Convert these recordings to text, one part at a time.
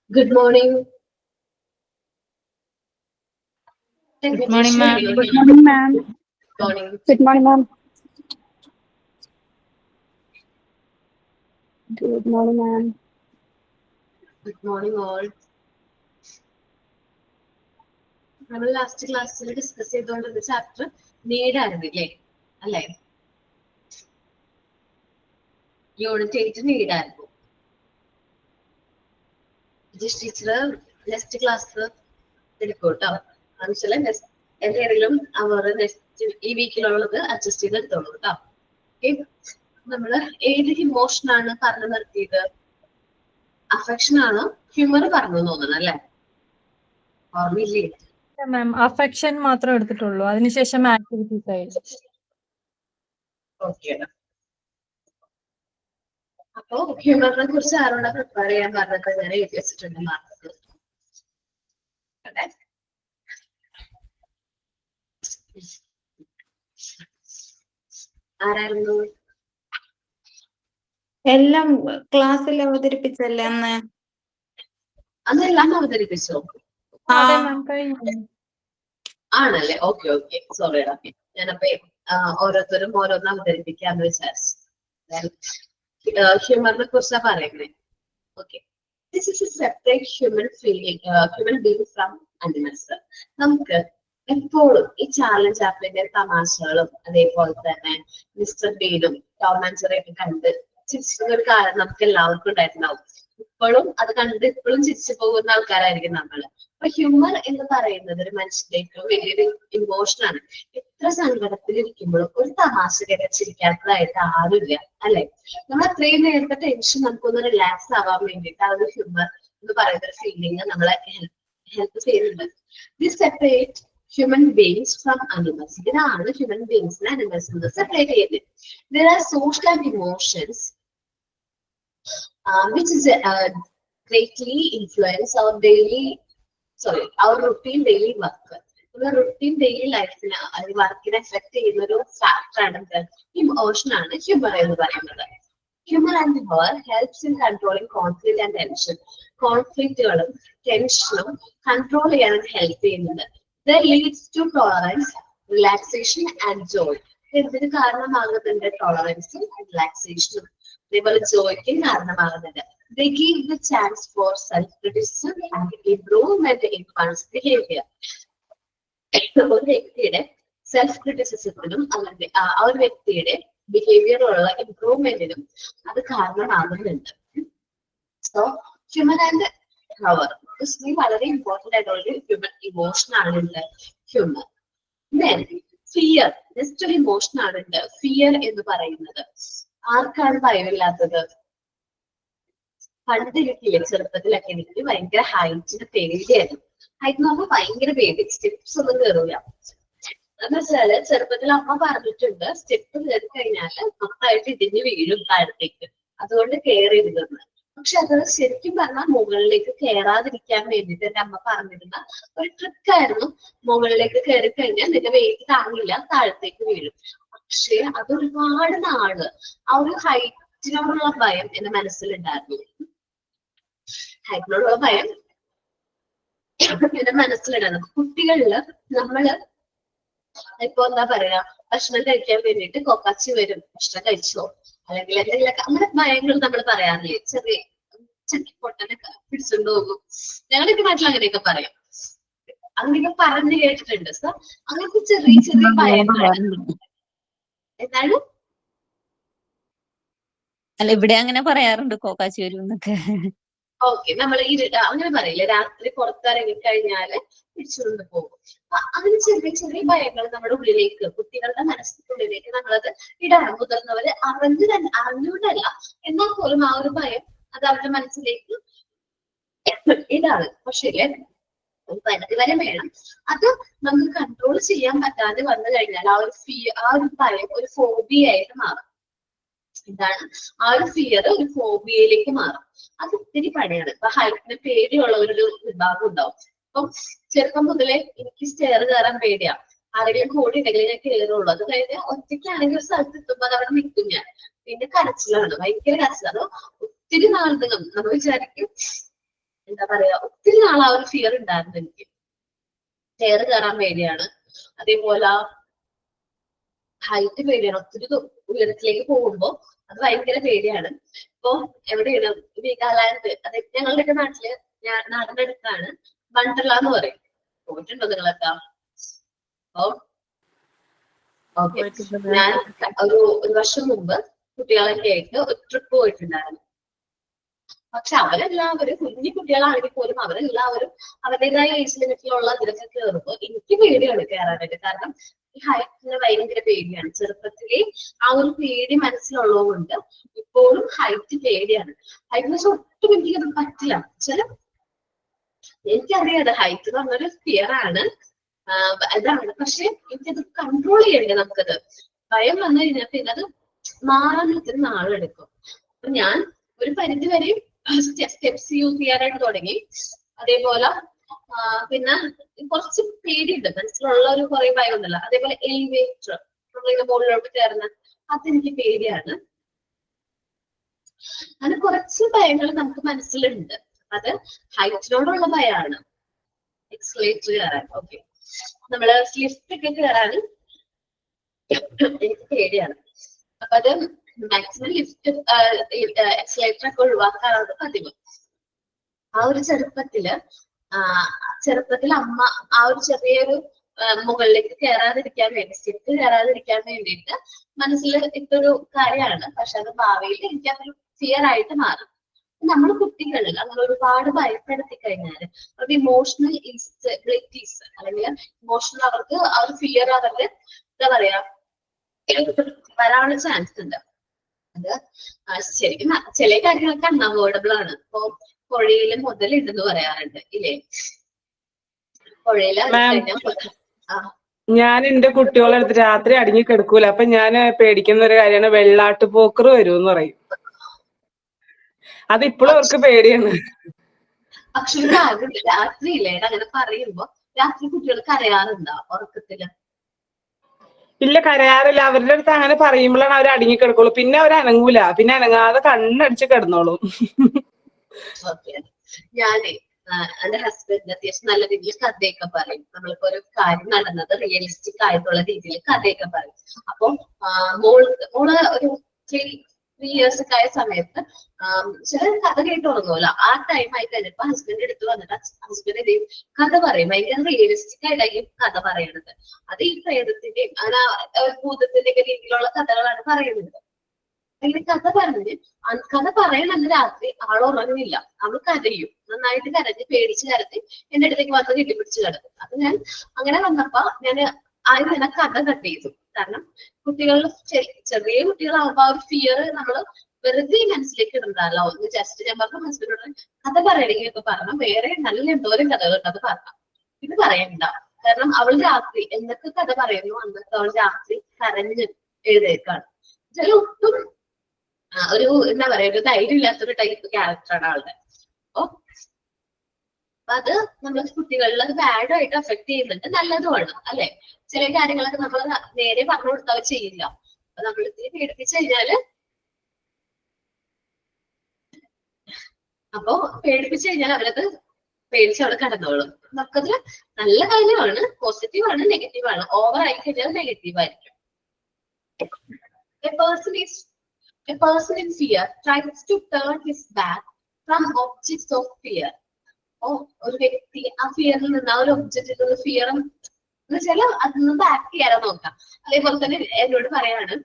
Good morning. Good morning, ma'am. Good morning, ma'am. Morning. Good morning, ma'am. Good morning, ma'am. Good morning, all. നമ്മൾ last ക്ലാസ്സിൽ discuss ചെയ്തുകൊണ്ടിരുന്ന chapter need ആയിരുന്നില്ലേ അല്ലേ? Unit 8 need ആയിരുന്നു. Teacher next class എടുക്കും കേട്ടോ. അതുവെച്ചാൽ എന്തെങ്കിലും അവർ നെക്സ്റ്റ് ഈ വീക്കിലുള്ളത് അഡ്ജസ്റ്റ് ചെയ്ത് എടുത്തോളൂ കേട്ടോ. ഓക്കെ, നമ്മള് ഏത് ഇമോഷനാണ് പറഞ്ഞു നിർത്തിയത്? അഫെക്ഷൻ ആണ്. ഹ്യൂമർ പറഞ്ഞു തോന്നുന്നു അല്ലേ? ഓർമ്മയില്ലേ? മാം അഫെക്ഷൻ മാത്രം എടുത്തിട്ടുള്ളൂ, അതിനുശേഷം ആക്ടിവിറ്റീസ് ആയിരുന്നു. ഓക്കെ, അപ്പൊ ഹ്യൂമറിനെ കുറിച്ച് ആരോടെ പ്രിപ്പയർ ചെയ്യാൻ പറഞ്ഞിട്ട് ഞാൻ എഴുതി വെച്ചിട്ടുണ്ട് മാർക്ക്. ആരായിരുന്നു? എല്ലാം ക്ലാസ്സിൽ അവതരിപ്പിച്ചല്ലേ അന്ന്? അന്നെല്ലാം അവതരിപ്പിച്ചോ? അതെ മാം, കഴിഞ്ഞു. ആണല്ലേ? ഓക്കെ ഓക്കെ, സോറിടാ. ഞാനപ്പോ ഓരോരുത്തരും ഓരോന്ന് അവതരിപ്പിക്കാന്ന് വിചാരിച്ചു. ഹ്യൂമറിനെ കുറിച്ചാ പറയുന്നത്. Okay, this is a separate human feeling, human being from animals. നമുക്ക് എപ്പോഴും ഈ ചാർലി ചാപ്ലിന്റെ തമാശകളും അതേപോലെ തന്നെ മിസ്റ്റർ ബീനും ടോം ആൻഡ് ജെറി ഒക്കെ കണ്ട് ചിരിച്ചിരുന്ന ഒരു കാലം നമുക്ക് എല്ലാവർക്കും ഉണ്ടായിട്ടുണ്ടാവും. ഇപ്പോഴും അത് കണ്ട് ഇപ്പോഴും ചിരിച്ചു പോകുന്ന ആൾക്കാരായിരിക്കും നമ്മള്. അപ്പൊ ഹ്യൂമർ എന്ന് പറയുന്നത് ഒരു മനുഷ്യന്റെ ഏറ്റവും വലിയൊരു ഇമോഷനാണ്. എത്ര സങ്കടത്തിലിരിക്കുമ്പോഴും ഒരു തമാശ കേട്ട് ചിരിക്കാത്തതായിട്ട് ആരുമില്ല അല്ലെ? നമ്മൾ അത്രയും നേരത്തെ ടെൻഷൻ നമുക്കൊന്ന് റിലാക്സ് ആവാൻ വേണ്ടിയിട്ട് ആ ഒരു ഹ്യൂമർ എന്ന് പറയുന്ന ഒരു ഫീലിംഗ് നമ്മളെ ഹെൽപ്പ് ചെയ്യുന്നുണ്ട്. This separate human beings from animals. ഇതിനാണ് ഹ്യൂമൻ ബീങ്സിനെ അനിമൽസ് നിന്ന് സെപ്പറേറ്റ് ചെയ്യുന്നത്. There are social and emotions which is greatly influence our our routine daily work. നമ്മുടെ റുട്ടീൻ ഡെയിലി ലൈഫിന് അല്ലെങ്കിൽ വർക്കിനെ എഫക്ട് ചെയ്യുന്ന ഒരു ഫാക്ടറാണ് ഇമോഷൻ ആണ് ഹ്യൂമർ എന്ന് പറയുന്നത്. Humour and humour helps in controlling conflict and tension. കോൺഫ്ലിക്റ്റുകളും ടെൻഷനും കൺട്രോൾ ചെയ്യാൻ ഹെൽപ്പ് ചെയ്യുന്നുണ്ട്. That leads to tolerance, relaxation and joy. എന്തിന് കാരണമാകുന്നുണ്ട്? ടോളറൻസും റിലാക്സേഷനും അതേപോലെ ജോയ്ക്കും കാരണമാകുന്നുണ്ട്. They give the chance for self-criticism and improvement in one's behavior. ഒരു വ്യക്തിയുടെ സെൽഫ് ക്രിറ്റിസിസത്തിനും അങ്ങനെ ആ ഒരു വ്യക്തിയുടെ ബിഹേവിയറുള്ള ഇംപ്രൂവ്മെന്റിനും അത് കാരണമാകുന്നുണ്ട്. സോ ഹ്യൂമൻ ആൻഡ് ഹ്യൂമർ വളരെ ഇമ്പോർട്ടന്റ് ആയിട്ടുള്ള ഒരു ഹ്യൂമൻ ഇമോഷൻ ആണുണ്ട് ഹ്യൂമർ. ദെൻ ഫിയർ, ജസ്റ്റ് ഒരു ഇമോഷൻ ആണുണ്ട് ഫിയർ എന്ന് പറയുന്നത്. ആർക്കാണ് ഭയമില്ലാത്തത്? പണ്ട് എനിക്കില്ലേ ചെറുപ്പത്തിലൊക്കെ എനിക്ക് ഭയങ്കര ഹൈറ്റിന് പേടിയായിരുന്നു. ഹൈറ്റ് എന്ന് പറഞ്ഞാൽ ഭയങ്കര പേടി, സ്റ്റെപ്സ് ഒന്നും കയറില്ല. എന്ന് വെച്ചാല് ചെറുപ്പത്തിൽ അമ്മ പറഞ്ഞിട്ടുണ്ട് സ്റ്റെപ്പ് കയറി കഴിഞ്ഞാല് മൊത്തമായിട്ട് ഇടിഞ്ഞ് വീഴും താഴത്തേക്ക്, അതുകൊണ്ട് കയറിയിരുന്നെന്ന്. പക്ഷെ അത് ശരിക്കും പറഞ്ഞാൽ മുകളിലേക്ക് കയറാതിരിക്കാൻ വേണ്ടിയിട്ട് എന്റെ അമ്മ പറഞ്ഞിരുന്ന ഒരു ട്രിക്കായിരുന്നു. മുകളിലേക്ക് കയറി കഴിഞ്ഞാൽ നിന്റെ വെയിറ്റ് താങ്ങില്ല, താഴത്തേക്ക് വീഴും. പക്ഷെ അതൊരുപാട് നാള് ആ ഒരു ഹൈറ്റിനോടുള്ള ഭയം എന്റെ മനസ്സിലുണ്ടായിരുന്നു. ഹൈറ്റിനോടുള്ള ഭയം എന്റെ മനസ്സിലുണ്ടായിരുന്നു. കുട്ടികളില് നമ്മള് ഇപ്പൊ എന്താ പറയാ, ഭക്ഷണം കഴിക്കാൻ വേണ്ടിയിട്ട് കൊക്കാച്ചി വരും, ഭക്ഷണം കഴിച്ചോ അല്ലെങ്കിൽ എന്തെങ്കിലുമൊക്കെ അങ്ങനെ ഭയങ്ങൾ നമ്മൾ പറയാറില്ലേ? ചെറിയ പൊട്ടനെ പിടിച്ചോണ്ട് പോകും. ഞങ്ങളുടെയൊക്കെ നാട്ടിൽ അങ്ങനെയൊക്കെ പറയും. അങ്ങനെയൊക്കെ പറഞ്ഞു കേട്ടിട്ടുണ്ട്. സോ അങ്ങനത്തെ ചെറിയ ചെറിയ ഭയങ്ങളാണ്. എന്താണ് അല്ല ഇവിടെ അങ്ങനെ പറയാറുണ്ട് കോക്കാച്ചി വരും എന്നൊക്കെ. ഓക്കെ, നമ്മൾ അങ്ങനെ പറയില്ല, രാത്രി പുറത്തിറങ്ങി കഴിഞ്ഞാല് പിടിച്ചുകൊണ്ട് പോകും. അങ്ങനെ ചെറിയ ചെറിയ ഭയങ്ങൾ നമ്മുടെ ഉള്ളിലേക്ക്, കുട്ടികളുടെ മനസ്സിനുള്ളിലേക്ക് നമ്മളത് ഇടാണ്. മുതിർന്നവര് അറിഞ്ഞുകൊണ്ടല്ല, എന്നാൽ പോലും ആ ഒരു ഭയം അത് അവരുടെ മനസ്സിലേക്ക് ഇടാണ്. പക്ഷേ ഒരു പരിധി വരെ വേണം. അത് നമുക്ക് കൺട്രോൾ ചെയ്യാൻ പറ്റാതെ വന്നു കഴിഞ്ഞാൽ ആ ഒരു ഭയം ഒരു ഫോബിയായിട്ട് മാറും. എന്താണ് ആ ഒരു ഫിയർ ഒരു ഫോബിയയിലേക്ക് മാറും. അത് ഒത്തിരി പണിയാണ്. ഇപ്പൊ ഹൈറ്റിന് പേടിയുള്ള ഒരു വിഭാഗം ഉണ്ടാവും. ഇപ്പം ചെറുപ്പം മുതലേ എനിക്ക് സ്റ്റെയർ കയറാൻ പേടിയാ. ആരെങ്കിലും കൂടി ഉണ്ടെങ്കിൽ ഞാൻ കയറുള്ളൂ. അത് കഴിഞ്ഞ് ഒറ്റയ്ക്കാണെങ്കിൽ ഒരു സ്ഥലത്ത് എത്തുമ്പോൾ അത് അവിടെ നിൽക്കും ഞാൻ. പിന്നെ കരച്ചിലാണ്, ഭയങ്കര കരച്ചിലാണ്. ഒത്തിരി നാളെങ്കിലും നമ്മൾ വിചാരിക്കും, എന്താ പറയാ, ഒത്തിരി നാൾ ആ ഒരു ഫിയർ ഉണ്ടായിരുന്നു എനിക്ക്. സ്റ്റെയർ കയറാൻ പേടിയാണ്. അതേപോലെ ഹൈറ്റ് പേടിയാണ്. ഒത്തിരി ഉയരത്തിലേക്ക് പോകുമ്പോ അത് ഭയങ്കര പേടിയാണ്. ഇപ്പൊ എവിടെയാണ് വീഗാലാൻഡ്, അതായത് ഞങ്ങളുടെയൊക്കെ നാടിന്റെ അടുത്താണ് വണ്ടർല എന്ന് പറയും. പോയിട്ടുണ്ടോ നിങ്ങളൊക്കെ? ഓക്കെ, ഞാൻ ഒരു വർഷം മുമ്പ് കുട്ടികളൊക്കെ ആയിട്ട് ഒരു ട്രിപ്പ് പോയിട്ടുണ്ടായിരുന്നു. പക്ഷെ അവരെല്ലാവരും കുഞ്ഞു കുട്ടികളാണെങ്കിൽ പോലും അവരെല്ലാവരും അവരുടേതായ ഏജ് ലിമിറ്റിലുള്ള അതിലൊക്കെ കയറുമ്പോൾ എനിക്ക് പേടിയാണ് കയറാനായിട്ട്. കാരണം ഈ ഹൈറ്റിന് ഭയങ്കര പേടിയാണ്. ചെറുപ്പത്തിലേ ആ ഒരു പേടി മനസ്സിലുള്ളതുകൊണ്ട് ഇപ്പോഴും ഹൈറ്റ് പേടിയാണ്. ഹൈറ്റ് വെച്ചാൽ ഒട്ടും എനിക്കത് പറ്റില്ല. ചില എനിക്കറിയാതെ ഹൈറ്റ് എന്ന് പറഞ്ഞൊരു ഫിയർ ആണ്, ഇതാണ്. പക്ഷെ എനിക്കത് കൺട്രോൾ ചെയ്യണ്ടേ നമുക്കത്. ഭയം വന്നു കഴിഞ്ഞാൽ പിന്നെ അത് മാറാൻ ഒത്തിരി നാളെടുക്കും. അപ്പൊ ഞാൻ ഒരു പരിധി വരെയും സ്റ്റെപ്സ് യൂസ് ചെയ്യാനായിട്ട് തുടങ്ങി. അതേപോലെ പിന്നെ കുറച്ച് പേടിയുണ്ട്, മനസ്സിലുള്ള ഒരു കുറെ ഭയം ഉണ്ടല്ലോ. അതേപോലെ എലിവേറ്റർ നമ്മളിങ്ങനെ മുകളിലോട്ട് കയറുന്ന അതെനിക്ക് പേടിയാണ്. അങ്ങനെ കുറച്ച് ഭയങ്ങൾ നമുക്ക് മനസ്സിലുണ്ട്. അത് ഹൈറ്റിനോടുള്ള ഭയമാണ്. എക്സ്കലേറ്റർ കയറാൻ, ഓക്കെ, നമ്മള് ലിഫ്റ്റ് ഒക്കെ കയറാൻ എനിക്ക് പേടിയാണ്. അപ്പൊ അത് മാക്സിമം ലിഫ്റ്റ് എക്സ്കലേറ്റർ ഒക്കെ ഒഴിവാക്കാറാണ് പതിവ്. ആ ഒരു ചെറുപ്പത്തിൽ അമ്മ ആ ഒരു ചെറിയൊരു മുകളിലേക്ക് കയറാതിരിക്കാൻ വേണ്ടി, സ്റ്റെപ്പ് കയറാതിരിക്കാൻ വേണ്ടിയിട്ട് മനസ്സിൽ ഇട്ടൊരു കാര്യമാണ്. പക്ഷെ അത് ഭാവിയിൽ എനിക്ക് അതൊരു ഫിയർ ആയിട്ട് മാറും. നമ്മൾ കുട്ടികളിൽ അങ്ങനെ ഒരുപാട് ഭയപ്പെടുത്തി കഴിഞ്ഞാൽ അവർക്ക് ഇമോഷണൽ ഇൻസ്റ്റബിലിറ്റീസ് അല്ലെങ്കിൽ ഇമോഷണൽ അവർക്ക് ആ ഒരു ഫിയർ അവരുടെ എന്താ പറയാ വരാനുള്ള ചാൻസ് ഉണ്ട്. അത് ശരിക്കും ചില കാര്യങ്ങളൊക്കെ അൺഅവോയ്ഡബിൾ ആണ്. ഇപ്പൊ പുഴയില് മുതലുണ്ടെന്ന് പറയാറുണ്ട് ഇല്ലേ? പുഴയില് ഞാൻ എന്റെ കുട്ടികളെ അടുത്ത് രാത്രി അടങ്ങി കിടക്കൂല. അപ്പൊ ഞാൻ പേടിക്കുന്ന ഒരു കാര്യമാണ് വെള്ളാട്ടുപോക്കർ വരും പറയും. അതിപ്പോഴും അവർക്ക് പേടിയാണ്. പക്ഷെ രാത്രിയില്ലേ അങ്ങനെ പറയുമ്പോ രാത്രി കുട്ടികൾ കരയാറുണ്ടോ ഉറക്കത്തില്? ഇല്ല, കരയാറില്ല. അവരുടെ അടുത്ത് അങ്ങനെ പറയുമ്പോഴാണ് അവർ അടങ്ങി കിടക്കുള്ളൂ. പിന്നെ അവർ അനങ്ങൂല. പിന്നെ അനങ്ങാതെ കണ്ണടിച്ച് കിടന്നോളും. ഞാനേ എന്റെ ഹസ്ബൻഡ് അത്യാവശ്യം നല്ല രീതിയിൽ കഥയൊക്കെ പറയും. നമ്മളിപ്പോ ഒരു കാര്യം നടന്നത് റിയലിസ്റ്റിക് ആയിട്ടുള്ള രീതിയിൽ കഥയൊക്കെ പറയും. അപ്പം മോള് ഒരു 3 years ഒക്കെ ആയ സമയത്ത് ചില കഥ കേട്ട് തുടങ്ങുമല്ലോ. ആ ടൈം ആയി കഴിഞ്ഞപ്പോ ഹസ്ബൻഡ് എടുത്ത് വന്നിട്ട് ഹസ്ബൻഡ് ഇതേ കഥ പറയും. ഭയങ്കര റിയലിസ്റ്റിക് ആയിട്ടായിരിക്കും കഥ പറയണത്. അത് ഈ പ്രേതത്തിന്റെയും അങ്ങനെ ഭൂതത്തിന്റെ ഒക്കെ രീതിയിലുള്ള കഥകളാണ് പറയുന്നത്. അങ്ങനെ കഥ പറയണമെന്ന് രാത്രി ആളുറങ്ങില്ല. അവൾ കരയും, നന്നായിട്ട് കരഞ്ഞ് പേടിച്ച് കരഞ്ഞ് എന്റെ അടുത്തേക്ക് വന്ന് കെട്ടിപ്പിടിച്ച് കിടക്കും. അപ്പൊ ഞാൻ അങ്ങനെ വന്നപ്പോ ഞാൻ ആദ്യം തന്നെ കഥ കട്ട് ചെയ്തു. കാരണം കുട്ടികളിൽ ചെറിയ കുട്ടികളാവുമ്പോ ആ ഒരു ഫിയർ നമ്മള് വെറുതെ മനസ്സിലേക്ക് ഇടുന്നതല്ലോ. ഒന്ന് ജസ്റ്റ് ഞാൻ പറഞ്ഞു ഹസ്ബൻഡോട് കഥ പറയണമെങ്കിൽ ഒക്കെ പറഞ്ഞു, വേറെ നല്ല എന്തോരം കഥകളുണ്ട് അത് പറഞ്ഞു, ഇത് പറയണ്ട. കാരണം അവൾ രാത്രി എന്തൊക്കെ കഥ പറയുന്നു അന്നത്തെ അവൾ രാത്രി കരഞ്ഞ് എഴുതേക്കാണ്. ചില ഒട്ടും ഒരു എന്താ പറയാ ഒരു ധൈര്യം ഇല്ലാത്തൊരു ടൈപ്പ് ക്യാരക്ടറാണ് ആളുടെ. അപ്പൊ അത് നമ്മൾ കുട്ടികളിൽ അത് ബാഡായിട്ട് അഫക്ട് ചെയ്യുന്നുണ്ട്, നല്ലതുമാണ് അല്ലെ? ചില കാര്യങ്ങളൊക്കെ നമ്മൾ നേരെ പറഞ്ഞു കൊടുത്താൽ ചെയ്യില്ല. അപ്പൊ നമ്മൾ ഇതിനെ പേടിപ്പിച്ചു കഴിഞ്ഞാല് അവരത് പേടിച്ച് അവിടെ കടന്നോളും. നമുക്കത് നല്ല കാര്യമാണ്, പോസിറ്റീവാണ്, നെഗറ്റീവാണ്. ഓവർ ആയി കഴിഞ്ഞാൽ നെഗറ്റീവ് ആയിരിക്കും. A person in fear tries to turn his back from objects of fear. ഓ ഒരു വ്യക്തി ആ ഫിയറിൽ നിന്ന് ആ ഒരു ഒബ്ജക്റ്റിൽ നിന്ന് ഫിയർ എന്ന് വെച്ചാൽ അതിൽ നിന്ന് ബാക്ക് ചെയ്യാൻ നോക്കാം. അതേപോലെ തന്നെ എന്നോട് പറയാണ്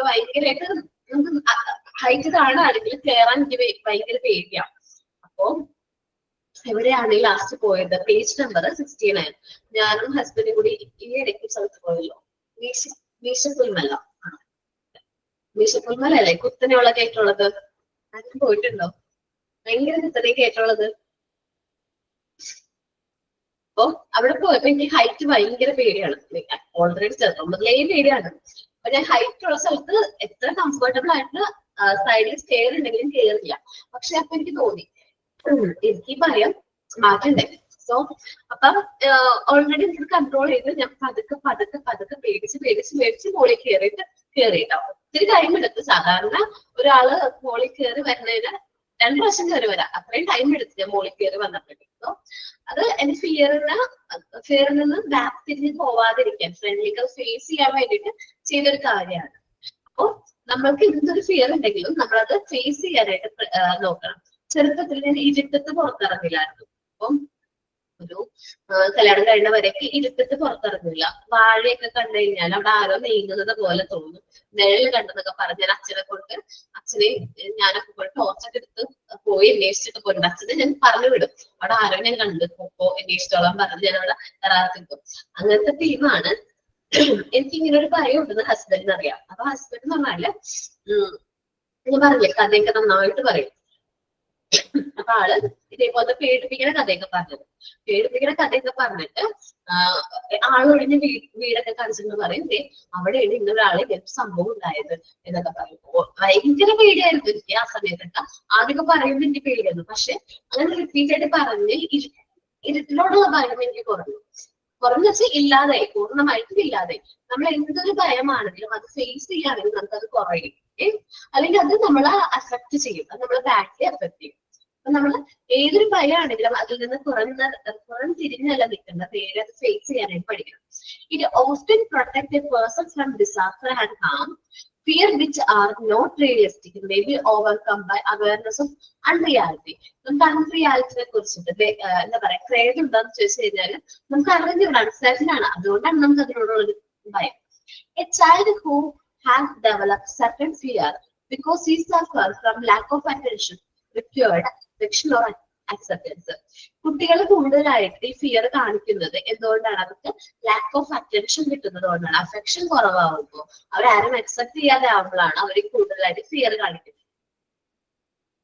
ഭയങ്കരമായിട്ട് നമുക്ക് ഹൈറ്റ് കാണുകയാണെങ്കിൽ കയറാൻ എനിക്ക് ഭയങ്കര പേടിയാണ്. അപ്പൊ എവിടെയാണ് ലാസ്റ്റ് പോയത്? Page number 69. ഞാനും ഹസ്ബൻഡും കൂടി ഈ ഇടയ്ക്ക് സ്ഥലത്ത് പോയല്ലോ, മീശപ്പുൽമല. മീശപ്പുൽമല അല്ലേ കുത്തനെയുള്ള കയറ്റുള്ളത്? അതിന് പോയിട്ടുണ്ടോ? ഭയങ്കര കുത്തനെ കയറ്റുള്ളത്. അപ്പൊ അവിടെ പോയപ്പോ എനിക്ക് ഹൈറ്റ് ഭയങ്കര പേടിയാണ്. ഓൾറെഡി ചെറുപ്പം മുതലേ പേടിയാണ്. അപ്പൊ ഞാൻ ഹൈറ്റ് ഉള്ള സ്ഥലത്ത് എത്ര കംഫർട്ടബിൾ ആയിട്ട് സൈഡിൽ സ്റ്റെയർ ഉണ്ടെങ്കിലും കയറില്ല. പക്ഷെ അപ്പൊ എനിക്ക് തോന്നി എനിക്ക് ഈ ഭയം മാറ്റണ്ടേ. സോ അപ്പൊ ഓൾറെഡി എനിക്ക് കൺട്രോൾ ചെയ്ത് ഞാൻ പതുക്കെ പതുക്കെ പതുക്കെ പേടിച്ച് മോളിൽ കയറിയിട്ടോ. ഒത്തിരി ടൈം എടുത്ത്. സാധാരണ ഒരാള് മോളിൽ കയറി വരുന്നതിന് 2 പ്രാവശ്യം കയറി വരാം. അത്രയും ടൈം എടുത്ത് ഞാൻ മോളിൽ കയറി വന്നപ്പോഴേക്കും അത് എന്റെ ഫിയറിൽ നിന്ന് ബാക്ക് തിരിഞ്ഞ് പോവാതിരിക്കാൻ, ഫ്രണ്ടിലേക്ക് ഫേസ് ചെയ്യാൻ വേണ്ടിയിട്ട് ചെയ്തൊരു കാര്യമാണ്. അപ്പൊ നമ്മൾക്ക് എന്തൊരു ഫിയർ ഉണ്ടെങ്കിലും നമ്മളത് ഫേസ് ചെയ്യാനായിട്ട് നോക്കണം. ചെറുപ്പത്തിൽ ഞാൻ ഇരുട്ടത്ത് പുറത്തിറങ്ങില്ലായിരുന്നു. അപ്പം ഒരു കല്യാണം കഴിഞ്ഞ വരെയൊക്കെ ഇരുട്ടത്ത് പുറത്തിറങ്ങില്ല. വാഴയൊക്കെ കണ്ടു കഴിഞ്ഞാൽ അവിടെ ആരോ നീങ്ങുന്നത് പോലെ തോന്നും. നിഴല് കണ്ടെന്നൊക്കെ പറഞ്ഞ് ഞാൻ അച്ഛനെ ഞാനൊക്കെ പോയി ടോർച്ചൊക്കെ എടുത്ത് പോയി അന്വേഷിച്ചിട്ട് പോയിട്ടുണ്ട്. അച്ഛനെ ഞാൻ പറഞ്ഞു വിടും, അവിടെ ആരോ ഞാൻ കണ്ടു, പോ അന്വേഷിച്ചോളാൻ പറഞ്ഞ് ഞാൻ അവിടെ ഇറങ്ങും. അങ്ങനത്തെ ടീമാണ്. എനിക്ക് ഇങ്ങനെ ഒരു ഭയം ഉണ്ടെന്ന് ഹസ്ബൻഡിന് അറിയാം. അപ്പൊ ഹസ്ബൻഡ് എന്ന് പറഞ്ഞാല് ഞാൻ പറഞ്ഞില്ലേ കഥയൊക്കെ നന്നായിട്ട് പറയും. അപ്പൊ ആള് ഇതേപോലത്തെ പേടിപ്പിക്കുന്ന കഥയൊക്കെ പറഞ്ഞിട്ട് ആളൊഴിഞ്ഞ് വീടൊക്കെ കാണിച്ചിട്ട് പറയും അവിടെയാണ് ഇന്നൊരാളെ ഇങ്ങനത്തെ സംഭവം ഉണ്ടായത് എന്നൊക്കെ പറയും. ഭയങ്കര പേടിയായിരുന്നു എനിക്ക് ആ സമയത്തൊക്കെ. ആദ്യമൊക്കെ പറയുമ്പോൾ എനിക്ക് പേടിയായിരുന്നു. പക്ഷെ അങ്ങനെ റിപ്പീറ്റ് ആയിട്ട് പറഞ്ഞ് ഇരുട്ടിനോടുള്ള ഭയം എനിക്ക് കുറഞ്ഞു വെച്ചാൽ ഇല്ലാതായി, പൂർണ്ണമായിട്ടും ഇല്ലാതായി. നമ്മൾ എന്തൊരു ഭയമാണെങ്കിലും അത് ഫേസ് ചെയ്യുകയാണെങ്കിൽ നമുക്കത് കുറയും. അല്ലെങ്കിൽ അത് നമ്മളെ അഫക്ട് ചെയ്യും, അത് നമ്മളെ ബാക്കിൽ അഫക്ട് ചെയ്യും. അപ്പൊ നമ്മൾ ഏതൊരു ഭയമാണെങ്കിലും അതിൽ നിന്ന് തിരിഞ്ഞല്ല നിൽക്കേണ്ട, പേര് അത് ഫേസ് ചെയ്യാനായിട്ട് പഠിക്കണം. It often protect a person from disaster and harm. Fear which are not realistic may be overcome by awareness of unreality. നമുക്ക് അൺറിയാലിറ്റിനെ കുറിച്ചിട്ട് എന്താ പറയാ ക്രേഡ് ഉണ്ടോന്ന് ചോദിച്ചു കഴിഞ്ഞാല് നമുക്ക് അറിഞ്ഞൂടാ, അൺസർട്ടനാണ്. അതുകൊണ്ടാണ് നമുക്ക് അതിനോടുള്ള ഭയം. A child who has developed certain fear because he suffers from lack of attention, required affection or acceptance. കുട്ടികൾ കൂടുതലായിട്ട് ഈ ഫിയർ കാണിക്കുന്നത് എന്തുകൊണ്ടാണ്? അവർക്ക് ലാക്ക് ഓഫ് അറ്റൻഷൻ കിട്ടുന്നത് കൊണ്ടാണ്. അഫെക്ഷൻ കുറവാകുമ്പോൾ അവരാരും അക്സെപ്റ്റ് ചെയ്യാതെ ആവുമ്പോഴാണ് അവർ കൂടുതലായിട്ട് ഫിയർ കാണിക്കുന്നത്.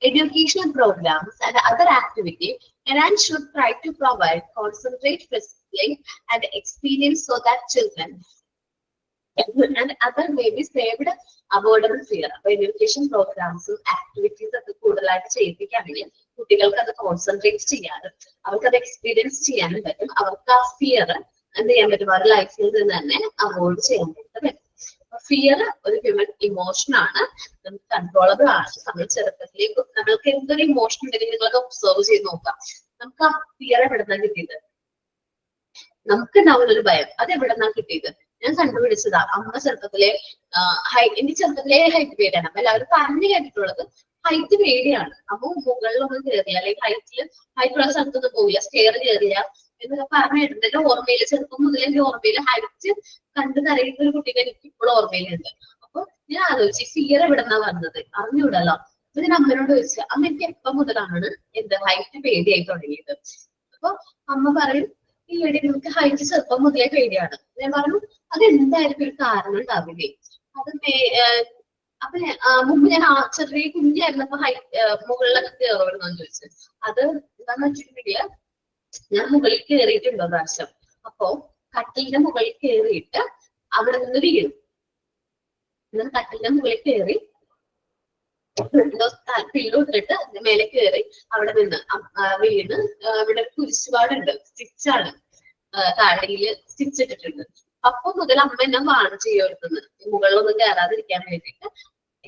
Educational programs and other activities and should try to provide concentrate, facilitate and experience so that children and other may be saved avoidable fear. അപ്പൊ എഡ്യൂക്കേഷൻ പ്രോഗ്രാംസും ആക്ടിവിറ്റീസ് ഒക്കെ കൂടുതലായിട്ട് ചെയ്യിപ്പിക്കുകയാണെങ്കിൽ കുട്ടികൾക്ക് അത് കോൺസെൻട്രേറ്റ് ചെയ്യാനും അവർക്ക് അത് എക്സ്പീരിയൻസ് ചെയ്യാനും പറ്റും. അവർക്ക് ആ ഫിയർ എന്ത് ചെയ്യാൻ പറ്റും? അവരുടെ ലൈഫിൽ നിന്ന് തന്നെ അവോയ്ഡ് ചെയ്യാൻ പറ്റും. ഫിയർ ഒരു ഹ്യൂമൻ ഇമോഷൻ ആണ്, നമുക്ക് കൺട്രോളബിൾ ആണ്. നമ്മൾ ചെറുപ്പത്തിലേക്ക് നമ്മൾക്ക് എന്തൊരു ഇമോഷൻ ഉണ്ടെങ്കിൽ നിങ്ങളത് ഒബ്സർവ് ചെയ്ത് നോക്കാം. നമുക്ക് ആ ഫിയർ എവിടെന്നാണ് കിട്ടിയത്? നമുക്ക് ഉണ്ടാവുന്നൊരു ഭയം അത് എവിടെന്നാണ് കിട്ടിയത്? ഞാൻ കണ്ടുപിടിച്ചതാ. അമ്മ ചെറുപ്പത്തിലെ എനിക്ക് ചെറുപ്പത്തിലെ ഹൈറ്റ് പേടിയാണ്. അപ്പൊ എല്ലാവരും പറഞ്ഞു കേട്ടിട്ടുള്ളത് ഹൈറ്റ് പേടിയാണ്. അപ്പൊ മുകളിലൊന്നും കയറില്ല, അല്ലെങ്കിൽ ഹൈറ്റുള്ള സ്ഥലത്തൊന്നും പോവില്ല, സ്റ്റെയർ കയറില്ല എന്നൊക്കെ പറഞ്ഞിട്ടുണ്ട്. എന്റെ ഓർമ്മയില് ചെറുപ്പം മുതലേ എന്റെ ഓർമ്മയില് ഹൈറ്റ് കണ്ടു കരയുന്ന ഒരു കുട്ടികൾ എനിക്ക് ഇപ്പോഴും ഓർമ്മയിലുണ്ട്. അപ്പൊ ഞാൻ ആലോചിച്ചു ഫിയർ എവിടെന്നാ വന്നത്, അറിഞ്ഞൂടല്ലോ. അപ്പൊ ഞാൻ അമ്മനോട് ചോദിച്ചു, അമ്മ എനിക്ക് എപ്പം മുതലാണ് എന്റെ ഹൈറ്റ് പേടിയായി തുടങ്ങിയത്? അപ്പൊ അമ്മ പറയും ഈയിടെ നമുക്ക് ഹൈറ്റ് ചെറുപ്പം മുതലേ പേടിയാണ്. ഞാൻ പറഞ്ഞു അതെന്തായിരിക്കും ഒരു കാരണം ഉണ്ടാവില്ലേ? അത് അപ്പൊ മുമ്പ് ഞാൻ ചെറിയ കുഞ്ഞായിരുന്നപ്പോ മുകളിലൊക്കെ കയറുമായിരുന്നു എന്ന് ചോദിച്ചു. അത് എന്താന്ന് വെച്ചിട്ടുണ്ടെങ്കില് ഞാൻ മുകളിൽ കയറിയിട്ടുണ്ടോ പ്രാവശ്യം. അപ്പൊ കട്ടിലിന്റെ മുകളിൽ കയറിയിട്ട് അവിടെ നിന്ന് വീഴും. കട്ടിലിന്റെ മുകളിൽ കയറി പില്ലോ ഇട്ടിട്ട് മേലെ കയറി അവിടെ നിന്ന് വീണ് ഇവിടെ കുരിശുപാടുണ്ട്, സ്റ്റിച്ചാണ്, താഴെയില് സ്റ്റിച്ച് ഇട്ടിട്ടുണ്ട്. അപ്പൊ മുതൽ അമ്മ എന്നെ വാൺ ചെയ്യുന്നത് മുകളിലൊന്നും കയറാതിരിക്കാൻ വേണ്ടിയിട്ട്.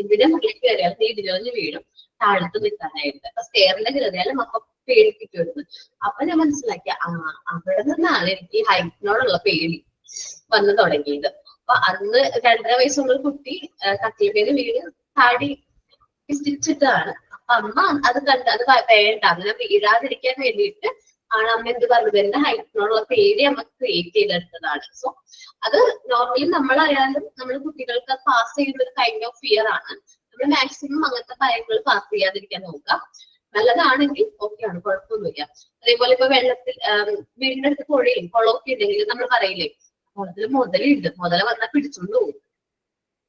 ഇതിന്റെ മുകളിൽ കയറിയാൽ ഇതിലൊന്ന് വീഴും, താഴത്ത് നിൽക്കാനായിട്ട്. അപ്പൊ സ്റ്റെയറിന്റെ കയറിയാലും അപ്പൊ പേടിപ്പിക്കുമായിരുന്നു. അപ്പൊ ഞാൻ മനസ്സിലാക്കി അവിടെ നിന്നാണ് എനിക്ക് ഹൈറ്റിനോടുള്ള പേടി വന്നു തുടങ്ങിയത്. അപ്പൊ അന്ന് 2.5 വയസ്സുള്ള ഒരു കുട്ടി കട്ടിലേന്ന് വീട് താടി സ്റ്റിച്ചിട്ടാണ്. അപ്പൊ അപ്പൊ അമ്മ അത് കണ്ട് അത് വേണ്ട അങ്ങനെ വീഴാതിരിക്കാൻ വേണ്ടിയിട്ട് ആണ് അമ്മ എന്ത് പറഞ്ഞത്, എന്റെ ഹൈറ്റിനോടുള്ള പേടി അമ്മ ക്രിയേറ്റ് ചെയ്തെടുത്തതാണ്. സോ അത് നോർമലി നമ്മളായാലും നമ്മൾ കുട്ടികൾക്ക് പാസ് ചെയ്യുന്ന ഒരു കൈൻഡ് ഓഫ് ഫിയർ ആണ്. നമ്മൾ മാക്സിമം അങ്ങനത്തെ ഭയങ്ങൾ പാസ് ചെയ്യാതിരിക്കാൻ നോക്കാം. നല്ലതാണെങ്കിൽ ഓക്കെ ആണ്, കുഴപ്പമൊന്നുമില്ല. അതേപോലെ ഇപ്പൊ വെള്ളത്തിൽ വീടിന്റെ അടുത്ത് പുഴയും കുളമൊക്കെ ഉണ്ടെങ്കിൽ നമ്മൾ പറയില്ലേ കുളത്തിൽ മുതലുണ്ട്, മുതല വന്നാൽ പിടിച്ചോണ്ട് പോകും.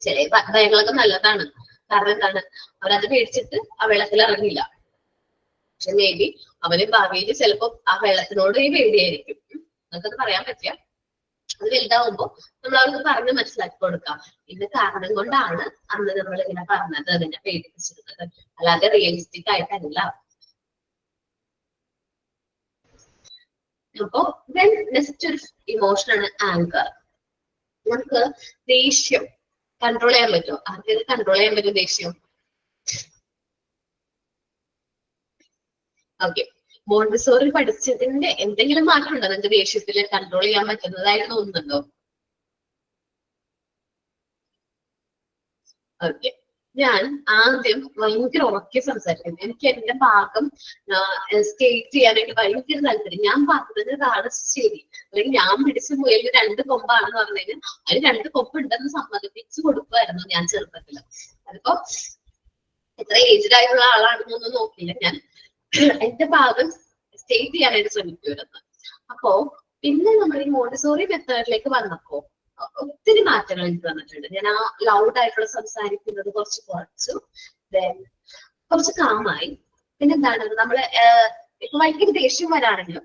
ചില ഭയങ്ങളൊക്കെ നല്ലതാണ്. കാരണം എന്താണ്, അവരത് പേടിച്ചിട്ട് ആ വെള്ളത്തിൽ ഇറങ്ങില്ല. പക്ഷെ മേ ബി അവന് ഭാവിയിൽ ചിലപ്പോ ആ വെള്ളത്തിനോട് ഈ പേടിയായിരിക്കും. നമുക്കത് പറയാൻ പറ്റില്ല. അത് വലുതാവുമ്പോ നമ്മൾ അവർക്ക് പറഞ്ഞ് മനസ്സിലാക്കി കൊടുക്കാം. ഇത് കാരണം കൊണ്ടാണ് അന്ന് നമ്മൾ ഇങ്ങനെ പറഞ്ഞത്, അതിനെ പേടിപ്പിച്ചിരുന്നത്, അല്ലാതെ റിയലിസ്റ്റിക് ആയിട്ടല്ല. അപ്പൊ നെക്സ്റ്റ് ഒരു ഇമോഷനാണ് ആങ്കർ. നമുക്ക് ദേഷ്യം കൺട്രോൾ ചെയ്യാൻ പറ്റുമോ? ആർക്കൊക്കെ കൺട്രോൾ ചെയ്യാൻ പറ്റും ദേഷ്യം? ഓക്കെ, മോണ്ടിസോറി പഠിച്ചതിന്റെ എന്തെങ്കിലും മാറ്റം ഉണ്ടോ നിങ്ങൾക്ക് ദേഷ്യത്തിൽ കൺട്രോൾ ചെയ്യാൻ പറ്റുന്നതായിട്ട് തോന്നുന്നുണ്ടോ? ഓക്കെ, ഞാൻ ആദ്യം ഭയങ്കര ഉറക്കെ സംസാരിക്കുന്നു. എനിക്ക് എന്റെ ഭാഗം സ്റ്റേറ്റ് ചെയ്യാനായിട്ട് ഭയങ്കര താല്പര്യം. ഞാൻ പറഞ്ഞതാണ് ശരി, അല്ലെങ്കിൽ ഞാൻ പിടിച്ച മുയലിന് 2 കൊമ്പാണെന്ന് പറഞ്ഞു കഴിഞ്ഞാൽ അതിന് 2 കൊമ്പ് ഉണ്ടെന്ന് സമ്മതിപ്പിച്ചു കൊടുക്കുമായിരുന്നു ഞാൻ ചെറുപ്പത്തില്. അതിപ്പോ എത്ര ഏജ്ഡ് ആയിട്ടുള്ള ആളാണെന്നൊന്നും നോക്കിയില്ല, ഞാൻ എന്റെ ഭാഗം സ്റ്റേറ്റ് ചെയ്യാനായിട്ട് ശ്രമിക്കുമായിരുന്നു. അപ്പോ പിന്നെ നമ്മൾ ഈ മോണ്ടിസോറി മെത്തേഡിലേക്ക് വന്നപ്പോ ഒത്തിരി മാറ്റങ്ങൾ എനിക്ക് വന്നിട്ടുണ്ട്. ഞാൻ ആ ലൗഡ് ആയിട്ടുള്ള സംസാരിക്കുന്നത് കുറച്ച് കുറച്ചു, കുറച്ച് കാമായി. പിന്നെ എന്താണ്, നമ്മള് ഇപ്പൊ ഭയങ്കര ദേഷ്യം വരാണെങ്കിലും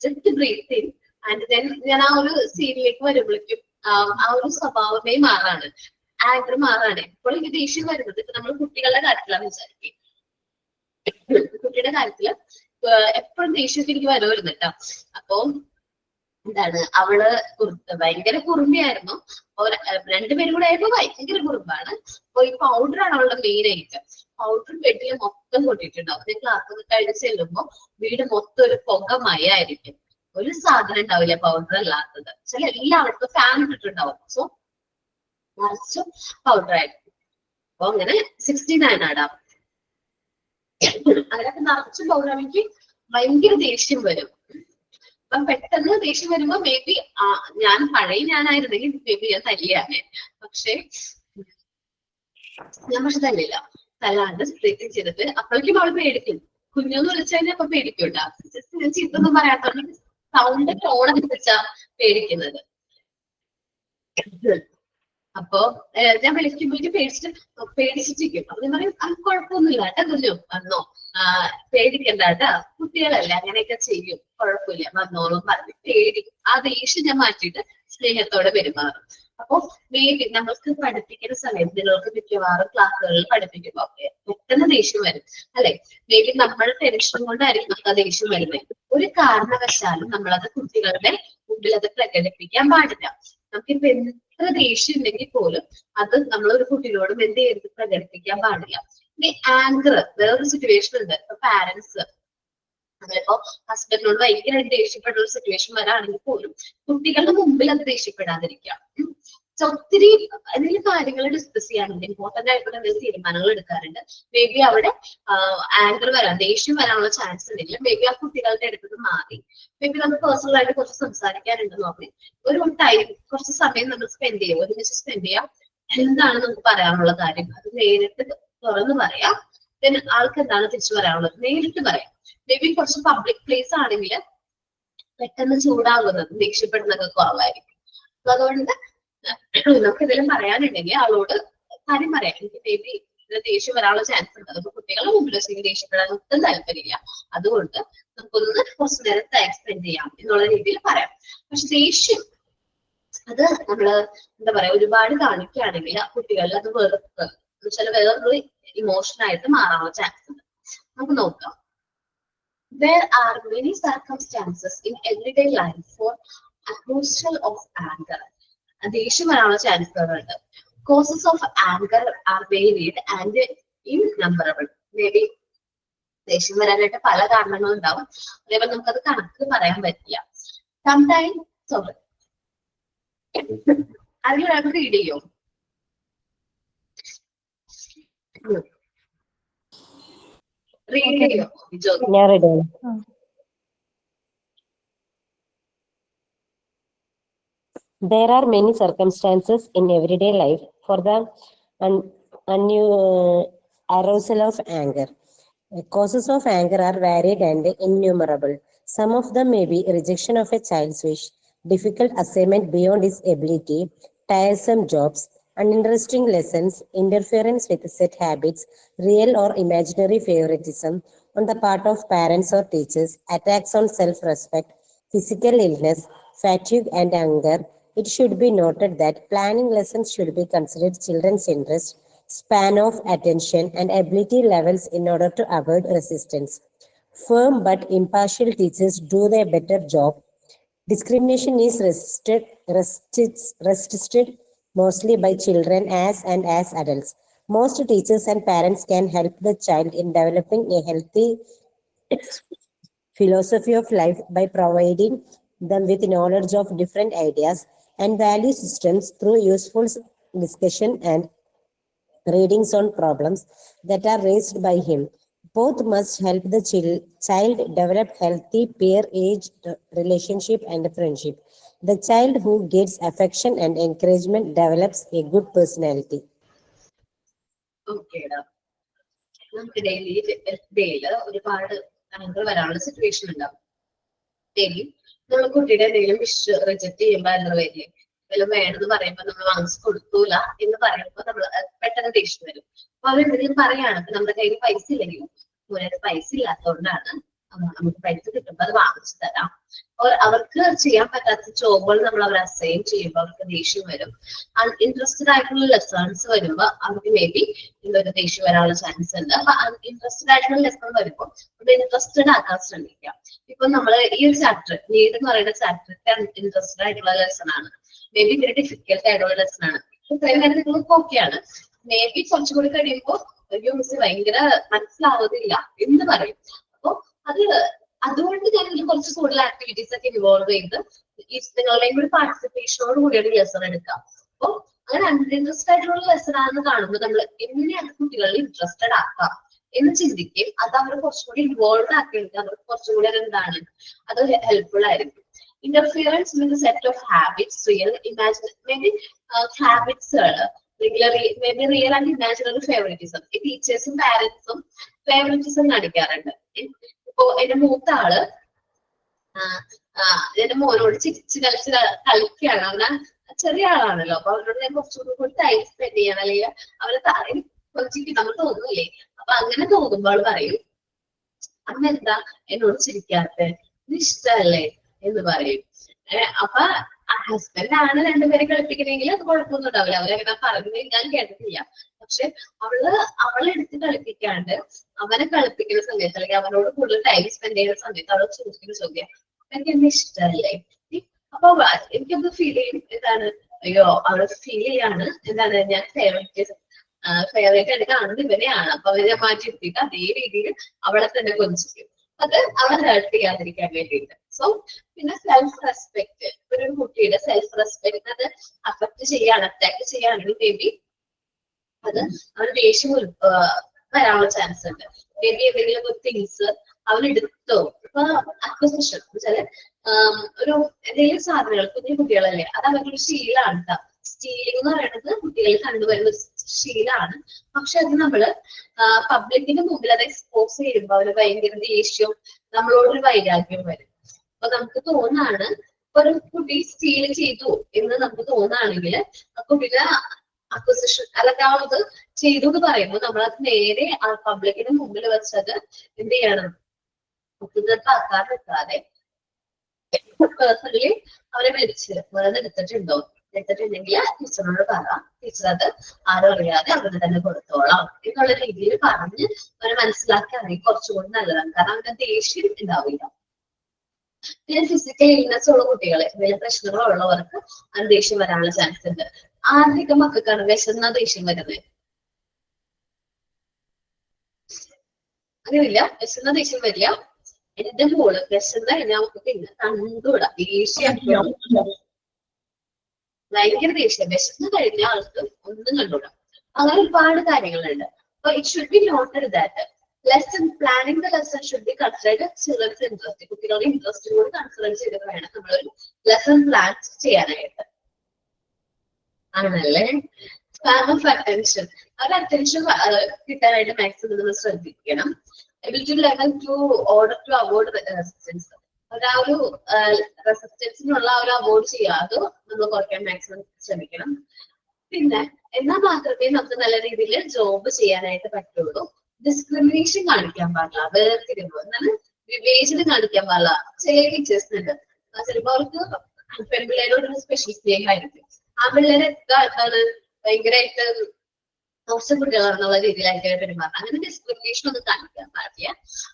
just breathe in and then ഞാൻ ആ ഒരു സീനിലേക്ക് വരുമ്പോഴേക്കും ആ ഒരു സ്വഭാവമേ മാറാണ്, ആങ്കർ മാറാണ്. ഇപ്പോൾ എനിക്ക് ദേഷ്യം വരുന്നത് ഇപ്പൊ നമ്മൾ കുട്ടികളുടെ കാര്യത്തിലാണ് വിചാരിക്കുക. കുട്ടിയുടെ കാര്യത്തില് എപ്പോഴും ദേഷ്യത്തിൽ എനിക്ക് വരുമായിരുന്നു കേട്ടോ. അപ്പൊ എന്താണ്, അവള് ഭയങ്കര കുറുമ്പിയായിരുന്നു. അപ്പൊ 2 പേരും കൂടെ ആയപ്പോ ഭയങ്കര കുറുമ്പാണ്. അപ്പൊ ഈ പൗഡറാണ് അവളുടെ മെയിൻ ആയിട്ട്. പൗഡർ വീട്ടിൽ മൊത്തം കൊട്ടിട്ടുണ്ടാവും. ഞാൻ ക്ലാസ്സൊക്കെ കഴിഞ്ഞ് ചെല്ലുമ്പോ വീട് മൊത്തം ഒരു പുകമയായിരിക്കും. ഒരു സാധനം ഉണ്ടാവില്ല പൗഡർ അല്ലാത്തത്. ചില എല്ലാവർക്കും ഫാൻ ഇട്ടിട്ടുണ്ടാവും. സോ നിറച്ചും പൗഡർ ആയിരിക്കും. അപ്പൊ അങ്ങനെ 69 ആടാം. അതിനൊക്കെ നിറച്ചും പൗഡർ എനിക്ക് ഭയങ്കര ദേഷ്യം വരും. അപ്പൊ പെട്ടെന്ന് ദേഷ്യം വരുമ്പോ മേ ബി ഞാൻ പഴയ ഞാനായിരുന്നെങ്കിൽ മേ ബി ഞാൻ തല്ലിയാണ്. പക്ഷെ തല്ലില്ല. തല്ലാണ്ട് സ്പ്ലിറ്റ് ചെയ്തിട്ട് അപ്പോഴേക്കും അവൾ പേടിക്കും. കുഞ്ഞെന്ന് വിളിച്ചു കഴിഞ്ഞാൽ അപ്പൊ പേടിക്കൂട്ടാ. ജസ്റ്റ് ഞാൻ ചീത്തൊന്നും പറയാത്തോണ്ട് സൗണ്ട് ടോൺ അനുസരിച്ചാ പേടിക്കുന്നത്. അപ്പൊ ഞാൻ വിളിക്കുമ്പോഴേക്കും പേടിച്ചിരിക്കും. അപ്പൊ ഞാൻ പറയും കുഴപ്പമൊന്നുമില്ല കേട്ടോ കുഞ്ഞു, വന്നോ, പേടിക്കണ്ട കേട്ടാ, കുട്ടികളല്ലേ അങ്ങനെയൊക്കെ ചെയ്യും, കുഴപ്പമില്ല, വന്നോളും പറഞ്ഞ് പേടിക്കും. ആ ദേഷ്യം ഞാൻ മാറ്റിയിട്ട് സ്നേഹത്തോടെ പെരുമാറും. അപ്പൊ മേ ബി നമ്മൾക്ക് പഠിപ്പിക്കുന്ന സമയത്ത് നിങ്ങൾക്ക് മിക്കവാറും ക്ലാസ്സുകളിൽ പഠിപ്പിക്കുമ്പോ പെട്ടെന്ന് ദേഷ്യം വരും അല്ലെ? മേ ബി നമ്മുടെ ടെൻഷൻ കൊണ്ടായിരിക്കും നമുക്ക് ആ ദേഷ്യം വരുന്നത്. ഒരു കാരണവശാലും നമ്മളത് കുട്ടികളുടെ മുമ്പിൽ അത് പ്രകടിപ്പിക്കാൻ പാടില്ല. നമുക്കിപ്പോ എത്ര ദേഷ്യം ഉണ്ടെങ്കിൽ പോലും അത് നമ്മളൊരു കുട്ടിയോടും എന്ത് ചെയ്ത് പ്രകടിപ്പിക്കാൻ പാടില്ല. ഇനി ആങ്കർ, വേറൊരു സിറ്റുവേഷൻ ഉണ്ട്. ഇപ്പൊ പാരന്റ്സ് നമ്മളിപ്പോ ഹസ്ബൻഡിനോട് ഭയങ്കര ദേഷ്യപ്പെട്ട ഒരു സിറ്റുവേഷൻ വരാണെങ്കിൽ പോലും കുട്ടികളുടെ മുമ്പിൽ അത് ദേഷ്യപ്പെടാതിരിക്കാം. ഒത്തിരി എന്തെങ്കിലും കാര്യങ്ങൾ ഡിസ്കസ് ചെയ്യാനുണ്ട്, ഇമ്പോർട്ടന്റ് ആയിട്ടുള്ള എന്തെങ്കിലും തീരുമാനങ്ങൾ എടുക്കാറുണ്ട്. മേ ബി അവിടെ ആങ്കർ വരാൻ, ദേഷ്യം വരാനുള്ള ചാൻസ് ഉണ്ടെങ്കിൽ മേ ബി ആ കുട്ടികളുടെ അടുത്ത് മാറി മേ ബി നമുക്ക് പേഴ്സണൽ ആയിട്ട് കുറച്ച് സംസാരിക്കാനുണ്ടെന്ന് പറഞ്ഞ് ഒരു ടൈം, കുറച്ച് സമയം നമ്മൾ സ്പെൻഡ് ചെയ്യാം, ഒരുമിച്ച് സ്പെൻഡ് ചെയ്യാം. എന്താണ് നമുക്ക് പറയാനുള്ള കാര്യം അത് നേരിട്ട് തുറന്ന് പറയാം. പിന്നെ ആൾക്ക് എന്താണ് തിരിച്ചു പറയാനുള്ളത് നേരിട്ട് പറയാം. മേ ബി കുറച്ച് പബ്ലിക് പ്ലേസ് ആണെങ്കിൽ പെട്ടെന്ന് ചൂടാകുന്നത്, ദേഷ്യപ്പെടുന്നതൊക്കെ കുറവായിരിക്കും. അപ്പൊ അതുകൊണ്ട് നമുക്ക് എന്തെങ്കിലും പറയാനുണ്ടെങ്കിൽ ആളോട് കാര്യം പറയാം. എനിക്ക് മേ ബി ദേഷ്യം വരാനുള്ള ചാൻസ് ഉണ്ട്, അതൊക്കെ കുട്ടികളുടെ മുമ്പിൽ വെച്ചെങ്കിൽ ദേഷ്യപ്പെടാൻ ഒട്ടും താല്പര്യമില്ല, അതുകൊണ്ട് നമുക്കൊന്ന് കുറച്ച് നേരം ടൈം സ്പെൻഡ് ചെയ്യാം എന്നുള്ള രീതിയിൽ പറയാം. പക്ഷെ ദേഷ്യം അത് നമ്മള് എന്താ പറയാ ഒരുപാട് കാണിക്കുകയാണെങ്കിൽ ആ കുട്ടികളിൽ അത് വെറുപ്പ് ചില വേറൊരു ഇമോഷനായിട്ട് മാറാനുള്ള ചാൻസ് ഉണ്ട്. നമുക്ക് നോക്കാം. There are many circumstances in everyday life for arousal of anger. ദേഷ്യം വരാനുള്ള ചാൻസുകളുണ്ട്. Causes of anger are varied and innumerable. Maybe ദേഷ്യം വരാനായിട്ട് പല കാരണങ്ങളും ഉണ്ടാവും. അതേപോലെ നമുക്കത് കണക്ക് പറയാൻ പറ്റില്ല. Sometimes അതിലൊരാൾക്ക് റീഡ് ചെയ്യോ? റീഡ് ചെയ്യോ ജ്യോതി? ഞാൻ റെഡി ആണ്. There are many circumstances in everyday life for the arousal of anger. Causes of anger are varied and innumerable. Some of them may be rejection of a child's wish, difficult assignment beyond his ability, tiresome jobs, uninteresting lessons, interference with set habits, real or imaginary favoritism on the part of parents or teachers, attacks on self-respect, physical illness, fatigue and anger. It should be noted that planning lessons should be considered children's interest, span of attention, and ability levels in order to avoid resistance. Firm but impartial teachers do their better job. Discrimination is resisted mostly by children as adults. Most teachers and parents can help the child in developing a healthy philosophy of life by providing them with knowledge of different ideas and value systems through useful discussion and readings on problems that are raised by him. Both must help the child develop healthy peer-age relationship and friendship. The child who gets affection and encouragement develops a good personality. ഓക്കേടാ, നമുക്ക് daily ഒരുപാട് anchor വരാനുള്ള situation ഉണ്ടാവും. Daily നമ്മൾ കുട്ടിയുടെ എന്തെങ്കിലും wish reject ചെയ്യുമ്പോ anchor വരില്ലേ? വല്ലതും വേണമെന്ന് പറയുമ്പോ നമ്മൾ വാങ്ങിച്ചു കൊടുക്കൂല എന്ന് പറയുമ്പോ നമ്മൾ പെട്ടെന്ന് ദേഷ്യം വരും. അപ്പൊ അവർ എന്തെങ്കിലും പറയാണ്, നമ്മുടെ കയ്യിൽ പൈസ ഇല്ലെങ്കിലും പൈസ ഇല്ലാത്തതുകൊണ്ടാണ് നമുക്ക് പൈസ കിട്ടുമ്പോ അത് വാങ്ങിച്ചു തരാം. അവർക്ക് ചെയ്യാൻ പറ്റാത്ത ജോബുകൾ നമ്മൾ അവർ അസൈൻ ചെയ്യുമ്പോൾ അവർക്ക് ദേഷ്യം വരും. അൺഇൻട്രസ്റ്റഡ് ആയിട്ടുള്ള ലെസൺസ് വരുമ്പോ അവർക്ക് മേ ബി ഇതൊരു ദേഷ്യം വരാനുള്ള ചാൻസ് ഉണ്ട്. അപ്പൊ അൺഇൻട്രസ്റ്റഡ് ആയിട്ടുള്ള ലെസൺ വരുമ്പോൾ ഇൻട്രസ്റ്റഡ് ആക്കാൻ ശ്രമിക്കാം. ഇപ്പൊ നമ്മള് ഈ ഒരു ചാപ്റ്റർ നീഡ് എന്ന് പറയുന്ന ചാപ്റ്റർ അൺഇൻട്രസ്റ്റഡ് ആയിട്ടുള്ള ലെസൺ ആണ്. മേ ബി ഇതൊരു ഡിഫിക്കൽട്ട് ആയിട്ടുള്ള ലെസൺ ആണ്. ഇത്രയും നേരം നിങ്ങൾക്ക് ഓക്കെയാണ്. മേ ബി കുറച്ചുകൂടി കഴിയുമ്പോൾ അയ്യോ മിസ് ഭയങ്കര മനസ്സിലാവുന്നില്ല എന്ന് പറയും. അപ്പൊ അതുകൊണ്ട് ഞാൻ ഇതിൽ കുറച്ച് കൂടുതൽ ആക്ടിവിറ്റീസ് ഒക്കെ ഇൻവോൾവ് ചെയ്ത് നിങ്ങളുടെയും കൂടി പാർട്ടിസിപ്പേഷനോട് കൂടിയാണ് ലെസൺ എടുക്കാം. അപ്പൊ അങ്ങനെ അൺഇൻട്രസ്റ്റഡ് ആയിട്ടുള്ള ലെസൺ ആണെന്ന് കാണുമ്പോൾ നമ്മൾ എങ്ങനെയാണ് കുട്ടികളിൽ ഇൻട്രസ്റ്റഡ് ആക്കാം എന്ന് ചിന്തിക്കും. അത് അവർ കുറച്ചുകൂടി ഇൻവോൾവ് ആക്കിയെടുക്കുക. അവർക്ക് കുറച്ചുകൂടി എന്താണ് അത് ഹെൽപ്ഫുൾ ആയിരിക്കും. Interference with a set of habits, real, imaginary, maybe habits, maybe real and imaginary favoritism. ടീച്ചേഴ്സും പാരന്റ്സും ഫേവറിറ്റിസം കാണിക്കാറുണ്ട്. ഇപ്പൊ എന്റെ മൂത്ത ആള് എന്റെ മോനോട് ചിരിച്ച് കളിക്കുകയാണ്. അവന് ചെറിയ ആളാണല്ലോ, അപ്പൊ അവരോട് ഞാൻ കുറച്ചുകൂടി ടൈം സ്പെൻഡ് ചെയ്യണം, അല്ലെങ്കിൽ അവരെ ചിരിക്കും നമ്മൾ തോന്നുന്നില്ലേ? അപ്പൊ അങ്ങനെ തോന്നുമ്പോൾ അവള് പറയും, അമ്മ എന്താ എന്നോട് ചിരിക്കാത്തെ, ഇത് ഇഷ്ടല്ലേ എന്ന് പറയും. അപ്പൊ ഹസ്ബൻഡ് ആണ് രണ്ടുപേരെ കളിപ്പിക്കണമെങ്കിൽ അത് കുഴപ്പമൊന്നും ഉണ്ടാവില്ല. അവരങ്ങനെ പറഞ്ഞത് ഞാൻ കേട്ടിട്ടില്ല. പക്ഷെ അവളെടുത്ത് കളിപ്പിക്കാണ്ട് അവനെ കളിപ്പിക്കുന്ന സമയത്ത് അല്ലെങ്കിൽ അവനോട് കൂടുതൽ ടൈം സ്പെൻഡ് ചെയ്യുന്ന സമയത്ത് അവൾ ചോദിക്കുന്ന ചോദ്യം, എനിക്ക് എന്നെ ഇഷ്ടമല്ലേ? അപ്പൊ എനിക്കത് ഫീൽ ചെയ്യും, എന്താണ് അയ്യോ അവള് ഫീൽ ചെയ്യാണ് എന്താണ് ഞാൻ ഫേവറേറ്റ് ആയിട്ട് കാണുന്നത് ഇവനെയാണ്. അപ്പൊ അവരെ മാറ്റി എടുത്തിട്ട് അതേ രീതിയിൽ അവളെ തന്നെ കൊഞ്ചിക്കും. അത് അവളെ ഹേർട്ട് ചെയ്യാതിരിക്കാൻ വേണ്ടിയിട്ട്. സോ പിന്നെ സെൽഫ് റെസ്പെക്ട്, ഒരു കുട്ടിയുടെ സെൽഫ് റെസ്പെക്ട് അത് അഫക്ട് ചെയ്യാണ്, അറ്റാക്ക് ചെയ്യുകയാണെങ്കിൽ മേ ബി അത് അവന് ദേഷ്യം വരാനുള്ള ചാൻസ് ഉണ്ട്. മേ ബി എന്തെങ്കിലും ഒരു തിങ്സ് അവനെടുത്തോ. ഇപ്പൊ അക്വസിഷൻ വെച്ചാല് ഒരു എന്തെങ്കിലും സാധനങ്ങൾ കുഞ്ഞു കുട്ടികളല്ലേ, അത് അവരുടെ ശീലമാണ് കേട്ടോ. സ്റ്റീലിംഗ് എന്ന് പറയുന്നത് കുട്ടികൾ കണ്ടുവരുന്ന ശീലമാണ്. പക്ഷെ അത് നമ്മള് പബ്ലിക്കിന്റെ മുമ്പിൽ അത് എക്സ്പോസ് ചെയ്യുമ്പോൾ അവര് ഭയങ്കര ദേഷ്യവും നമ്മളോടൊരു വൈരാഗ്യം വരും. അപ്പൊ നമുക്ക് തോന്നാണ് ഒരു കുട്ടി സ്റ്റീൽ ചെയ്തു എന്ന് നമുക്ക് തോന്നുകയാണെങ്കിൽ ആ കുട്ടിയുടെ അക്വസിഷൻ അല്ലെങ്കിൽ ആ അത് ചെയ്തു എന്ന് പറയുമ്പോൾ നമ്മളത് നേരെ ആ പബ്ലിക്കിന്റെ മുമ്പിൽ വെച്ചത് എന്ത് ചെയ്യണം, ഒത്തുതീർപ്പാക്കാൻ വെക്കാതെ പേഴ്സണലി അവരെ വിളിച്ച് വേറെ എടുത്തിട്ടുണ്ടെങ്കിൽ ടീച്ചറിനോട് പറയാം, ടീച്ചർ അത് ആരും അറിയാതെ അവര് തന്നെ കൊടുത്തോളാം എന്നുള്ള രീതിയിൽ പറഞ്ഞ് അവരെ മനസ്സിലാക്കുകയാണെങ്കിൽ കുറച്ചുകൂടി നല്ലതാണ്. കാരണം അവരുടെ ദേഷ്യം ഉണ്ടാവില്ല. പിന്നെ ഫിസിക്കൽ ഇൽനെസ് ഉള്ള കുട്ടികളെ, എന്തെങ്കിലും പ്രശ്നങ്ങളുള്ളവർക്ക് അത് ദേഷ്യം വരാനുള്ള ചാൻസ് ഉണ്ട്. ആദ്യമൊക്കെ മക്കൾക്കാണ് വിശന്ന ദേഷ്യം വരുന്നത്. അങ്ങനെയില്ല, വിശന്ന ദേഷ്യം വരില്ല. എന്റെ മോള് വിശന്ന കഴിഞ്ഞാൽ നമുക്ക് പിന്നെ കണ്ടുകൂടാ, ദേഷ്യം ഭയങ്കര ദേഷ്യം. വിശന്ന് കഴിഞ്ഞ ആൾക്ക് ഒന്നും കണ്ടുകൂടാ. അങ്ങനെ ഒരുപാട് കാര്യങ്ങളുണ്ട്. അപ്പൊ it should be noted that lesson planning the lesson should be considered children's interest. കുട്ടികളുടെ ഇൻട്രസ്റ്റ് കൂടി കൺസിഡർ ചെയ്തിട്ട് വേണം നമ്മളൊരു ലെസൺ പ്ലാൻ ചെയ്യാനായിട്ട്. ആണല്ലേ? സ്പാൻ ഓഫ് അറ്റൻഷൻ, ഒരു അറ്റൻഷൻ കിട്ടാനായിട്ട് മാക്സിമം നമ്മൾ ശ്രദ്ധിക്കണം. Ability level to order to avoid resistance, ഒരു റെസിസ്റ്റൻസിനുള്ള ഒരു അവോയ്ഡ് ചെയ്യാതെ നമ്മൾ കുറയ്ക്കാൻ മാക്സിമം ശ്രമിക്കണം. പിന്നെ എന്നാൽ മാത്രമേ നമുക്ക് നല്ല രീതിയിൽ ജോബ് ചെയ്യാനായിട്ട് പറ്റുള്ളൂ. ഡിസ്ക്രിമിനേഷൻ കാണിക്കാൻ പാടില്ല, വേർതിരിവ് എന്നാൽ വിവേചനം കാണിക്കാൻ പാടില്ല. ചില ടീച്ചേഴ്സ് ഉണ്ട്, ചിലപ്പോ അവർക്ക് പെൺപിള്ളേരോട് ഒരു സ്പെഷ്യൽ സ്നേഹമായിരിക്കും, ആ പിള്ളേരൊക്കെ എന്താണ് ഭയങ്കരമായിട്ട് കുറച്ച് കുട്ടികളാണെന്നുള്ള രീതിയിലായിരിക്കും പെരുമാറുന്നത്. അങ്ങനെ ഡിസ്ക്രിമിനേഷൻ ഒന്നും കാണിക്കാൻ പാടില്ല.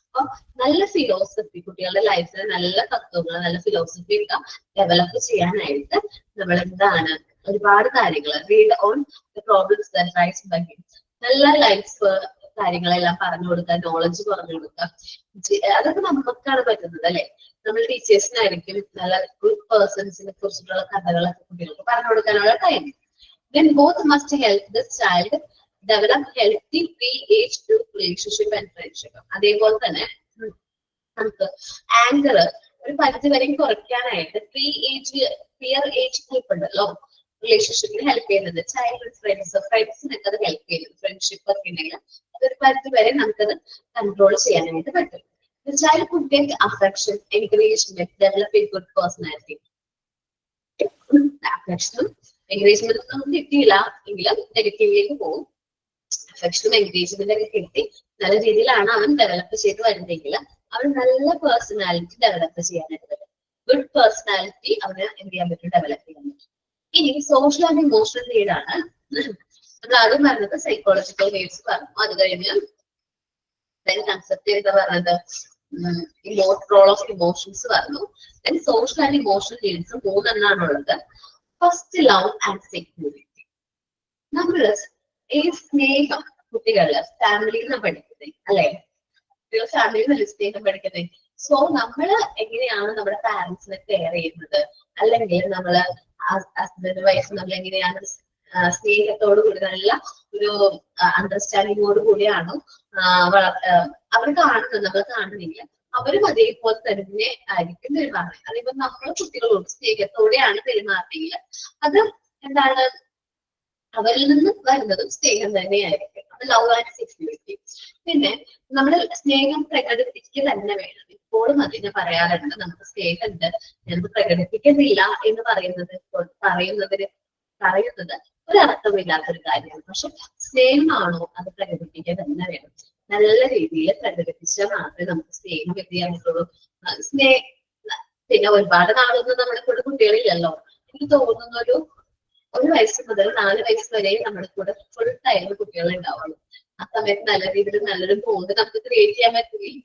അപ്പൊ നല്ല ഫിലോസഫി, കുട്ടികളുടെ ലൈഫിൽ നല്ല തത്വങ്ങൾ, നല്ല ഫിലോസഫി ഒക്കെ ഡെവലപ്പ് ചെയ്യാനായിട്ട് നമ്മൾ എന്താണ് ഒരുപാട് കാര്യങ്ങൾ read on the problems that rise by him, നല്ല ലൈഫ് കാര്യങ്ങളെല്ലാം പറഞ്ഞു കൊടുക്കുക, നോളജ് പറഞ്ഞു കൊടുക്കുക. അതൊക്കെ നമുക്കാണ് പറ്റുന്നത് അല്ലെ. നമ്മൾ ടീച്ചേഴ്സിനായിരിക്കും നല്ല ഗുഡ് പേഴ്സൺസിനെ കുറിച്ചിട്ടുള്ള കഥകളൊക്കെ കുട്ടികൾക്ക് പറഞ്ഞു കൊടുക്കാനുള്ള time. Then both must help the child develop healthy pre-age relationship and friendship. അതേപോലെ തന്നെ നമുക്ക് ആങ്കർ ഒരു പരിധി വരെയും കുറയ്ക്കാനായിട്ട് പിയർ ഏജ് ഗ്രൂപ്പ് ഉണ്ടല്ലോ റിലേഷൻഷിപ്പിന് ഹെൽപ്പ് ചെയ്യുന്നത്. ചൈൽഡ് ഫ്രണ്ട്സിനൊക്കെ അത് ഹെൽപ്പ് ചെയ്യുന്നത്. ഫ്രണ്ട്ഷിപ്പ് ഒക്കെ ഉണ്ടെങ്കിൽ അതൊരു പരിധി വരെ നമുക്കത് കൺട്രോൾ ചെയ്യാനായിട്ട് പറ്റും. The child could get affection, encouragement, develop a good personality. Affection, encouragement ഒന്നും കിട്ടിയില്ല എങ്കിലും നെഗറ്റീവിലേക്ക് പോകും. അഫെക്ഷനും എൻഗേജ്മെന്റ് ഒക്കെ കിട്ടി നല്ല രീതിയിലാണ് അവൻ ഡെവലപ്പ് ചെയ്ത് വരുന്നതെങ്കിൽ അവൻ നല്ല പേഴ്സണാലിറ്റി ഡെവലപ്പ് ചെയ്യാനായിട്ട് പറ്റും. ഗുഡ് പേഴ്സണാലിറ്റി അവന് എന്ത് ചെയ്യാൻ പറ്റും, ഡെവലപ്പ് ചെയ്യാൻ പറ്റും. ഇനി സോഷ്യൽ ആൻഡ് ഇമോഷണൽ നീഡ് ആണ് നമ്മൾ ആദ്യം പറഞ്ഞത്. സൈക്കോളജിക്കൽ നീഡ്സ് പറഞ്ഞു, അത് കഴിഞ്ഞ് കൺസെപ്റ്റ് എന്താ പറഞ്ഞത്, റോൾ ഓഫ് ഇമോഷൻസ് പറഞ്ഞു. സോഷ്യൽ ആൻഡ് ഇമോഷണൽ നീഡ്സ് 3 എണ്ണാണുള്ളത്. First love and security. നമ്മള് ഈ സ്നേഹം കുട്ടികള് ഫാമിലിയിൽ നിന്ന് പഠിക്കുന്നത് അല്ലെ, കുട്ടികൾ ഫാമിലിയിൽ നിന്ന് സ്നേഹം പഠിക്കുന്നത്. സോ നമ്മള് എങ്ങനെയാണ് നമ്മുടെ പാരന്റ്സിനെ കെയർ ചെയ്യുന്നത്, അല്ലെങ്കിൽ നമ്മള് ഹസ്ബൻഡ് വൈഫ് നമ്മൾ എങ്ങനെയാണ് സ്നേഹത്തോടു കൂടി നല്ല ഒരു അണ്ടർസ്റ്റാൻഡിങ്ങോട് കൂടിയാണോ അവർ കാണുന്നത്, നമ്മൾ കാണുന്നില്ല അവരും അതേപോലെ തന്നെ ആയിരിക്കും പെരുമാറുന്നത്. അതേപോലെ നമ്മൾ കുട്ടികളോട് സ്നേഹത്തോടെയാണ് പെരുമാറുന്നതെങ്കിൽ അത് എന്താണ് അവരിൽ നിന്ന് വരുന്നതും സ്നേഹം തന്നെയായിരിക്കും. അത് ലവ് ആൻഡ് സെക്യൂരിറ്റി. പിന്നെ നമ്മൾ സ്നേഹം പ്രകടിപ്പിക്കുക തന്നെ വേണം. ഇപ്പോഴും അതിനെ പറയാറുണ്ട്, നമുക്ക് സ്നേഹമുണ്ട് നമുക്ക് പ്രകടിപ്പിക്കുന്നില്ല എന്ന് പറയുന്നത് ഒരർത്ഥമില്ലാത്തൊരു കാര്യമാണ്. പക്ഷെ സ്നേഹമാണോ അത് പ്രകടിപ്പിക്കുക തന്നെ വേണം. നല്ല രീതിയിൽ പ്രകടിപ്പിച്ചാൽ മാത്രമേ നമുക്ക് സ്നേഹം എന്ത് ചെയ്യാൻ പറ്റുള്ളൂ. പിന്നെ ഒരുപാട് നാളൊന്നും നമ്മുടെ കൂടെ കുട്ടികളില്ലല്ലോ. എനിക്ക് തോന്നുന്ന ഒരു വയസ്സ് മുതൽ 4 വയസ്സ് വരെ നമ്മുടെ കൂടെ ഫുൾ ടൈം കുട്ടികൾ ഉണ്ടാവുള്ളൂ. ആ സമയത്ത് നല്ല രീതിയിൽ നല്ലൊരു ബോണ്ട് നമുക്ക് ക്രിയേറ്റ് ചെയ്യാൻ പറ്റുകയും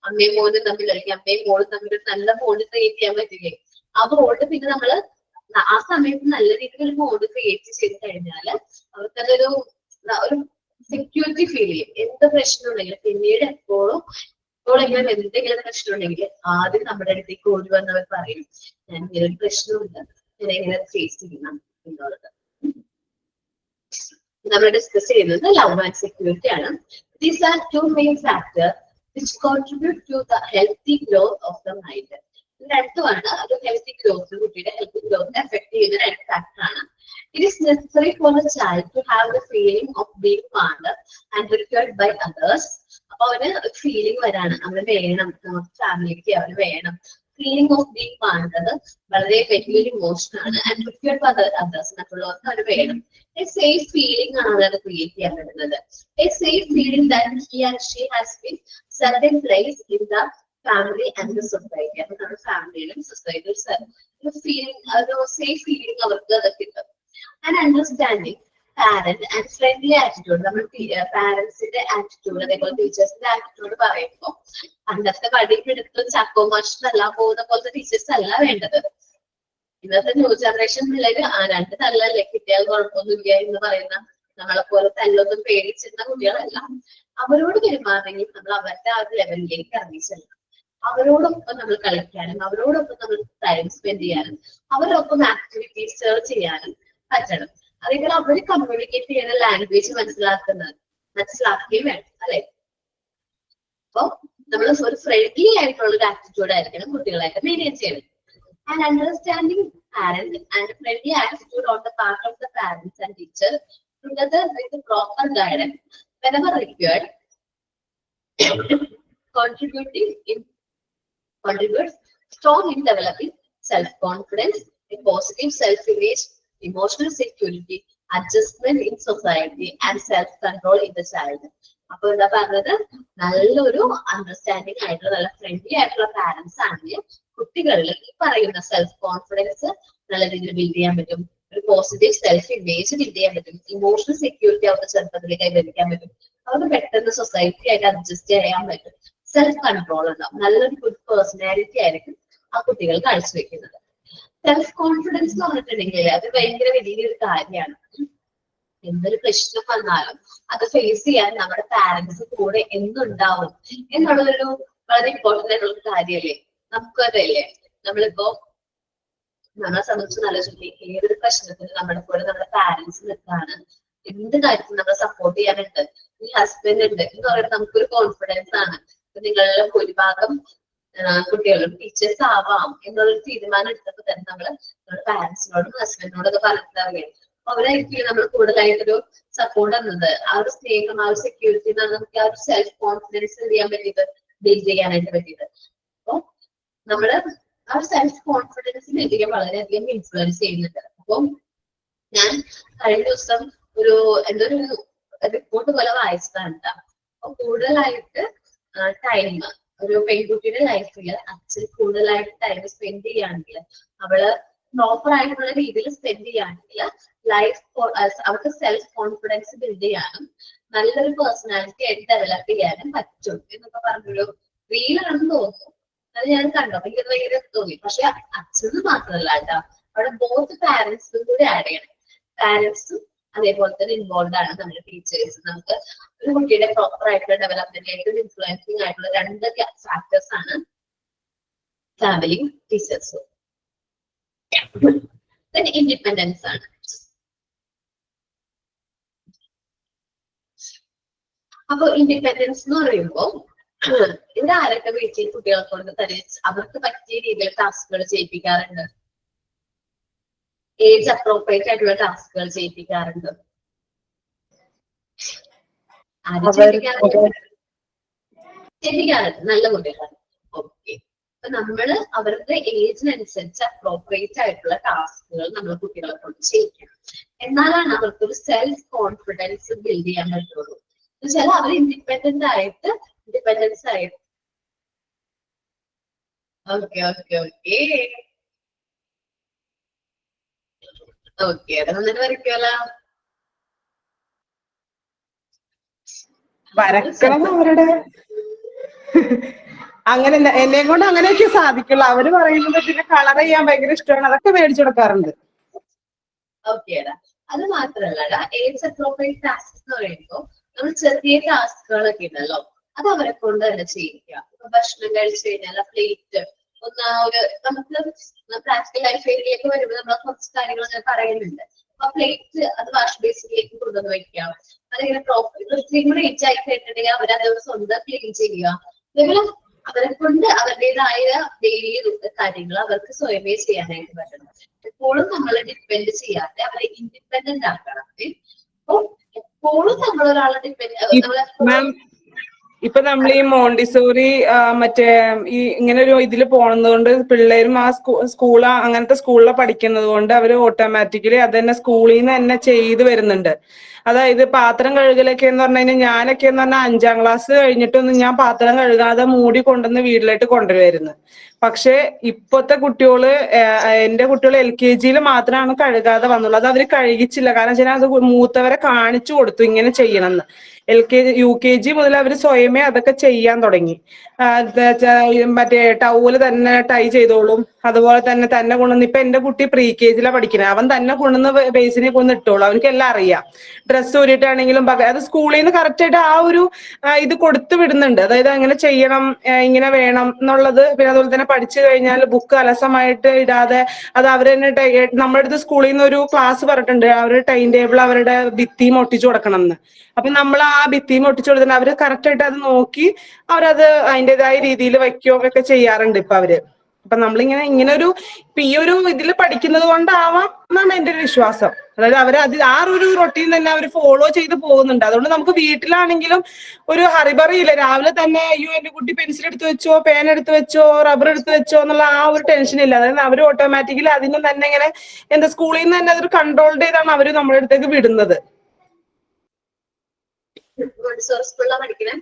അമ്മയും മോനും തമ്മിൽ, അല്ലെങ്കിൽ അമ്മയും മോളും തമ്മിൽ ഒരു നല്ല ബോണ്ട് ക്രിയേറ്റ് ചെയ്യാൻ പറ്റുകയും ആ ബോണ്ട് പിന്നെ നമ്മള് ആ സമയത്ത് നല്ല രീതിയിൽ ബോണ്ട് ക്രിയേറ്റ് ചെയ്ത് കഴിഞ്ഞാൽ അവർക്കതൊരു സെക്യൂരിറ്റി ഫീൽ ചെയ്യും. എന്ത് പ്രശ്നം ഉണ്ടെങ്കിലും പിന്നീട് എപ്പോഴെങ്കിലും എന്തെങ്കിലും പ്രശ്നം ഉണ്ടെങ്കിൽ ആദ്യം നമ്മുടെ അടുത്തേക്ക് ഓടി വന്നവർ പറയും, ഞാൻ ഇങ്ങനെ ഒരു പ്രശ്നമുണ്ട്, ഞാൻ എങ്ങനെ ഫേസ് ചെയ്യണം എന്നുള്ളത്. നമ്മൾ ഡിസ്കസ് ചെയ്യുന്നത് ലവ് ആൻഡ് സെക്യൂരിറ്റി ആണ്. These are 2 main factors which contribute to the healthy growth of the mind. രണ്ടുമാണ് ഒരു ഹെൽത്തി ഗ്രോത്ത്, കുട്ടിയുടെ ഹെൽത്തി ഗ്രോത്ത് എഫക്ട് ചെയ്യുന്ന 2 ഫാക്ടറാണ്. It is necessary for a child to have the feeling of being wanted and required by others. അപ്പൊ അവന് feeling വരാണ്, അവന് വേണം, നമുക്ക് ഫാമിലിക്ക് അവന് വേണം. ഫീലിംഗ് ഓഫ് ബീങ് വാണ്ടത് വളരെ വലിയൊരു ഇമോഷൻ ആണ്. ആൻഡ് റിക്വയർഡ് ബൈ അതേഴ്സ്, മറ്റുള്ളവർക്ക് അവന് വേണം. എ സേഫ് ഫീലിംഗ് ആണ് അത് ക്രിയേറ്റ് ചെയ്യാൻ പറ്റുന്നത്. A safe feeling that he or she has been certain place in the family and the society. അപ്പൊ നമ്മുടെ ഫാമിലിയിലും സൊസൈറ്റിയിലും ഫീലിംഗ്, ഒരു സേഫ് ഫീലിംഗ് അവർക്ക് അത് കിട്ടും. And understanding parent and friendly attitude. നമ്മൾ പാരന്റ്സിന്റെ ആറ്റിറ്റ്യൂഡ് അതേപോലെ ടീച്ചേഴ്സിന്റെ ആറ്റിറ്റ്യൂഡ് പറയുമ്പോൾ പണ്ടത്തെ വടിയെടുത്തും ചക്കോ മാഷെല്ലാം പോകുന്ന പോലത്തെ ടീച്ചേഴ്സ് അല്ല വേണ്ടത്. ഇന്നത്തെ ന്യൂ ജനറേഷൻ പിള്ളേര് 2 തല്ലല്ലേ കിട്ടിയാൽ കുഴപ്പമൊന്നുമില്ല എന്ന് പറയുന്ന നമ്മളെ പോലെ തല്ലൊന്നും പേടിച്ചിരുന്ന കുട്ടികളല്ല. അവരോട് പെരുമാറണമെങ്കിൽ നമ്മൾ അവരുടെ ആ ഒരു ലെവലിലേക്ക് ഇറങ്ങി ചെല്ലണം. അവരോടൊപ്പം നമ്മൾ കളിക്കാനും അവരോടൊപ്പം നമ്മൾ ടൈം സ്പെൻഡ് ചെയ്യാനും അവരൊപ്പം ആക്ടിവിറ്റീസ് സെർച്ച് ചെയ്യാനും പറ്റണം. അതേപോലെ അവർ കമ്മ്യൂണിക്കേറ്റ് ചെയ്യുന്ന ലാംഗ്വേജ് മനസ്സിലാക്കുകയും വേണം അല്ലെ. അപ്പൊ നമ്മൾ ഒരു ഫ്രണ്ട്ലി ആയിട്ടുള്ള ഒരു ആറ്റിറ്റ്യൂഡ് ആയിരിക്കണം കുട്ടികളായിട്ട് മെയിൻറ്റെയിൻ ചെയ്യണം. And understanding parents and friendly attitude on the part of the parents and teachers together with the proper guidance whenever required contributes strong in developing self-confidence, a positive self-image, emotional security, adjustment in society and self-control in the child. അപ്പൊ എന്താ പറഞ്ഞത്, നല്ലൊരു understanding ആയിട്ടുള്ള നല്ല friendly ആയിട്ടുള്ള parents ആണെങ്കിൽ കുട്ടികളിൽ ഈ പറയുന്ന സെൽഫ് കോൺഫിഡൻസ് നല്ല രീതിയിൽ ബിൽഡ് ചെയ്യാൻ പറ്റും, ഒരു പോസിറ്റീവ് സെൽഫ് ഇമേജ് ബിൽഡ് ചെയ്യാൻ പറ്റും, ഇമോഷണൽ സെക്യൂരിറ്റി അവരുടെ ചെറുപ്പത്തിൽ കൈവരിക്കാൻ പറ്റും, അവർക്ക് പെട്ടെന്ന് സൊസൈറ്റി ആയിട്ട് അഡ്ജസ്റ്റ് ചെയ്യാൻ പറ്റും, സെൽഫ് കൺട്രോൾ ഉണ്ടാവും, നല്ലൊരു ഗുഡ് പേഴ്സണാലിറ്റി ആയിരിക്കും ആ കുട്ടികൾ കാഴ്ചവെക്കുന്നത്. സെൽഫ് കോൺഫിഡൻസ് എന്ന് പറഞ്ഞിട്ടുണ്ടെങ്കിൽ അത് ഭയങ്കര വലിയൊരു കാര്യമാണ്. എന്തൊരു പ്രശ്നം വന്നാലും അത് ഫേസ് ചെയ്യാൻ നമ്മുടെ പാരന്റ്സ് കൂടെ എന്നുണ്ടാവും എന്നുള്ളതൊരു വളരെ ഇമ്പോർട്ടന്റ് ആയിട്ടുള്ള കാര്യമല്ലേ. നമുക്കതല്ലേ, നമ്മളിപ്പോ നമ്മളെ സംബന്ധിച്ച് നല്ല ചൊല്ലി ഏതൊരു പ്രശ്നത്തിന് നമ്മുടെ കൂടെ നമ്മുടെ പാരന്റ്സ് നിൽക്കാണ്, എന്ത് കാര്യത്തിനും നമ്മളെ സപ്പോർട്ട് ചെയ്യാനുണ്ട്, ഈ ഹസ്ബൻഡ് ഉണ്ട് എന്ന് പറയുന്നത് നമുക്കൊരു കോൺഫിഡൻസ് ആണ്. നിങ്ങളുടെ ഭൂരിഭാഗം കുട്ടികളും ടീച്ചേഴ്സ് ആവാം എന്നുള്ളൊരു തീരുമാനം എടുത്തപ്പോൾ തന്നെ നമ്മള് നമ്മുടെ പാരന്റ്സിനോടും ഹസ്ബൻഡിനോടൊക്കെ പറഞ്ഞിട്ടാവുകയാണ്. അവരായിരിക്കും നമ്മൾ കൂടുതലായിട്ടൊരു സപ്പോർട്ട് തന്നത്. ആ ഒരു സ്നേഹം, ആ ഒരു സെക്യൂരിറ്റി നമുക്ക് ആ ഒരു സെൽഫ് കോൺഫിഡൻസ് ചെയ്യാൻ പറ്റിയത്, ബിൽഡ് ചെയ്യാനായിട്ട് പറ്റിയത്. അപ്പൊ നമ്മള് ആ ഒരു സെൽഫ് കോൺഫിഡൻസ് ബിൽഡ് ചെയ്യാൻ വളരെയധികം ഇൻഫ്ലുവൻസ് ചെയ്യുന്നുണ്ട്. അപ്പൊ ഞാൻ കഴിഞ്ഞ ദിവസം എന്തോ ഒരു റിപ്പോർട്ട് പോലെ വായിച്ചതാണ്. അപ്പൊ കൂടുതലായിട്ട് ടൈം ഒരു പെൺകുട്ടിയുടെ ലൈഫിൽ അച്ഛൻ കൂടുതലായിട്ട് ടൈം സ്പെൻഡ് ചെയ്യുകയാണെങ്കിൽ, അവള് പ്രോപ്പർ ആയിട്ടുള്ള രീതിയിൽ സ്പെൻഡ് ചെയ്യുകയാണെങ്കിൽ ലൈഫ് അവർക്ക് സെൽഫ് കോൺഫിഡൻസ് ബിൽഡ് ചെയ്യാനും നല്ലൊരു പേഴ്സണാലിറ്റി ആയിട്ട് ഡെവലപ്പ് ചെയ്യാനും പറ്റും എന്നൊക്കെ പറഞ്ഞൊരു റീലാണെന്ന് തോന്നുന്നു. അത് ഞാൻ കണ്ടു, അപ്പൊ എനിക്ക് ഭയങ്കര തോന്നി. പക്ഷെ അച്ഛന് മാത്രമല്ല കേട്ടോ, അവിടെ ബോത്ത് പാരന്റ്സും കൂടി ആഡ് ചെയ്യണം. പാരന്റ്സും അതേപോലെ തന്നെ ഇൻവോൾവ് ആണ് നമ്മുടെ ടീച്ചേഴ്സ്. നമുക്ക് ഒരു കുട്ടിയുടെ പ്രോപ്പർ ആയിട്ടുള്ള ഡെവലപ്മെന്റിലേക്ക് ഇൻഫ്ലുവൻസിങ് ആയിട്ടുള്ള രണ്ട് ഫാക്ടേഴ്സ് ആണ് ഫാമിലിയും ടീച്ചേഴ്സും. ഇൻഡിപെൻഡൻസ് ആണ്. അപ്പൊ ഇൻഡിപെൻഡൻസ് എന്ന് പറയുമ്പോൾ ഇവിടെ ആരൊക്കെ വീട്ടിൽ കുട്ടികളെ കൊണ്ട് തന്നെ അവർക്ക് പറ്റിയ രീതിയിൽ ടാസ്കുകൾ ചെയ്യിപ്പിക്കാറുണ്ട്, ഏജ് അപ്രോപ്രിയേറ്റ് ആയിട്ടുള്ള ടാസ്കുകൾ ചെയ്യിപ്പിക്കാറുണ്ട്. ചെയ്യിപ്പിക്കാറുണ്ട് നല്ല കുട്ടികളാണ്. ഓക്കെ, അപ്പൊ നമ്മള് അവരുടെ ഏജിനനുസരിച്ച് അപ്രോപ്രിയേറ്റ് ആയിട്ടുള്ള ടാസ്കുകൾ നമ്മൾ കുട്ടികളെ കൊണ്ട് ചെയ്യിക്കണം. എന്നാലാണ് അവർക്കൊരു സെൽഫ് കോൺഫിഡൻസ് ബിൽഡ് ചെയ്യാൻ പറ്റുള്ളൂ. എന്നുവെച്ചാൽ അവർ ഇൻഡിപെൻഡൻസ് ആയിട്ട് ഓക്കെ ഓക്കെ ഓക്കെ ഓക്കെ അത് നന്നായിട്ട് വരയ്ക്കുമല്ലോ. വരക്കണം അവരുടെ അങ്ങനെ എന്നെ കൊണ്ട് അങ്ങനെയൊക്കെ സാധിക്കുള്ളൂ. അവര് പറയുന്നത് പിന്നെ കളർ ചെയ്യാൻ ഭയങ്കര ഇഷ്ടമാണ്, അതൊക്കെ മേടിച്ചു കൊടുക്കാറുണ്ട്. ഓക്കെ, അത് മാത്രല്ല ഏജ് അപ്രോപ്രിയേറ്റ് ടാസ്ക് എന്ന് പറയുമ്പോൾ നമ്മൾ ചെറിയ ടാസ്കുകളൊക്കെ ഉണ്ടല്ലോ, അത് അവരെ കൊണ്ട് തന്നെ ചെയ്യിക്കുക. ഇപ്പൊ ഭക്ഷണം കഴിച്ചു കഴിഞ്ഞാൽ പ്ലേറ്റ് ഒന്ന് ഒരു നമുക്ക് പ്രാക്ടിക്കൽ ലൈഫ് ഏരിയയിലേക്ക് വരുമ്പോൾ നമ്മൾ കുറച്ച് കാര്യങ്ങൾ ഞാൻ പറയുന്നുണ്ട്. അപ്പൊ പ്ലേറ്റ് അത് വാഷ് ബേസിലേക്ക് കൊണ്ടുവന്ന് വെക്കാം. അതിങ്ങനെ പ്രോപ്പർ വൃത്തിയും കൂടെ ഏജ് ആയി കഴിഞ്ഞിട്ടുണ്ടെങ്കിൽ അവരത് സ്വന്തം ക്ലീൻ ചെയ്യുക. അതേപോലെ അവരെ കൊണ്ട് അവരുടേതായ ഡെയിലി കാര്യങ്ങൾ അവർക്ക് സ്വയമേ ചെയ്യാനായിട്ട് പറ്റണം. എപ്പോഴും നമ്മൾ ഡിപ്പെൻഡ് ചെയ്യാതെ അവരെ ഇൻഡിപെൻഡന്റ് ആക്കണം. അപ്പൊ എപ്പോഴും നമ്മൾ ഒരാളെ ഡിപ്പെൻഡ് ഇപ്പൊ നമ്മൾ ഈ മോണ്ടിസോറി മറ്റേ ഈ ഇങ്ങനെ ഒരു ഇതിൽ പോണത് കൊണ്ട് പിള്ളേരും ആ സ്കൂള് അങ്ങനത്തെ സ്കൂളിൽ പഠിക്കുന്നത് കൊണ്ട് അവര് ഓട്ടോമാറ്റിക്കലി അത് തന്നെ സ്കൂളിൽ നിന്ന് തന്നെ ചെയ്ത് വരുന്നുണ്ട്. അതായത് പാത്രം കഴുകലൊക്കെ എന്ന് പറഞ്ഞു കഴിഞ്ഞാൽ ഞാനൊക്കെ എന്ന് പറഞ്ഞാൽ 5ാം ക്ലാസ് കഴിഞ്ഞിട്ടൊന്നും ഞാൻ പാത്രം കഴുകാതെ മൂടി കൊണ്ടുവന്ന് വീട്ടിലോട്ട് കൊണ്ടുവരുമായിരുന്നു. പക്ഷെ ഇപ്പോഴത്തെ കുട്ടികള് എന്റെ കുട്ടികൾ LKG മാത്രമാണ് കഴുകാതെ വന്നുള്ളൂ. അത് അവര് കഴുകിച്ചില്ല, കാരണം വെച്ചാൽ അത് മൂത്തവരെ കാണിച്ചു കൊടുത്തു ഇങ്ങനെ ചെയ്യണമെന്ന്. LKG UKG മുതൽ അവര് സ്വയമേ അതൊക്കെ ചെയ്യാൻ തുടങ്ങി. മറ്റേ ടൗല് തന്നെ ടൈ ചെയ്തോളും. അതുപോലെ തന്നെ കൊണ്ടുവന്ന് ഇപ്പൊ എന്റെ കുട്ടി pre-KG പഠിക്കുന്നത്, അവൻ തന്നെ കൊണ്ടുവന്ന് ബേസിനെ കൊണ്ടുവന്ന് ഇട്ടോളൂ. അവനക്ക് എല്ലാം അറിയാം. ഡ്രസ്സ് ഊരിട്ടാണെങ്കിലും അത് സ്കൂളിൽ നിന്ന് കറക്റ്റ് ആയിട്ട് ആ ഒരു ഇത് കൊടുത്തു വിടുന്നുണ്ട്. അതായത് അങ്ങനെ ചെയ്യണം, ഇങ്ങനെ വേണം എന്നുള്ളത്. പിന്നെ അതുപോലെ തന്നെ പഠിച്ചു കഴിഞ്ഞാൽ ബുക്ക് അലസമായിട്ട് ഇടാതെ അത് അവർ തന്നെ നമ്മുടെ അടുത്ത് സ്കൂളിൽ നിന്ന് ഒരു ക്ലാസ് പറഞ്ഞിട്ടുണ്ട്, അവരുടെ ടൈം ടേബിൾ അവരുടെ ഭിത്തിയും ഒട്ടിച്ചു കൊടുക്കണം എന്ന്. അപ്പൊ നമ്മൾ ആ ആ ഭിത്തിയും ഒട്ടിച്ചു കൊടുത്തിട്ടുണ്ട്. അവര് കറക്റ്റ് ആയിട്ട് അത് നോക്കി അവരത് അതിൻ്റെതായ രീതിയിൽ വയ്ക്കുകയൊക്കെ ചെയ്യാറുണ്ട് ഇപ്പൊ അവര്. അപ്പൊ ഇങ്ങനെ ഒരു ഇപ്പൊ ഈ ഒരു ഇതിൽ പഠിക്കുന്നത് കൊണ്ടാവാം എന്നാണ് എന്റെ ഒരു വിശ്വാസം. അതായത് അത് ആ ഒരു റൊട്ടീൻ തന്നെ അവർ ഫോളോ ചെയ്ത് പോകുന്നുണ്ട്. അതുകൊണ്ട് നമുക്ക് വീട്ടിലാണെങ്കിലും ഒരു ഹറിബറിയില്ല. രാവിലെ തന്നെ അയ്യോ എന്റെ കുട്ടി പെൻസിൽ എടുത്ത് വെച്ചോ, പേൻ എടുത്ത് വെച്ചോ, റബ്ബർ എടുത്ത് വെച്ചോ എന്നുള്ള ആ ഒരു ടെൻഷൻ ഇല്ല. അതായത് അവർ ഓട്ടോമാറ്റിക്കലി അതിന് തന്നെ ഇങ്ങനെ എന്താ സ്കൂളിൽ നിന്ന് തന്നെ അതൊരു കൺട്രോൾഡ് ചെയ്താണ് അവര് നമ്മുടെ അടുത്തേക്ക് വിടുന്നത്. സ്കൂളിലാണ് പഠിക്കണേ?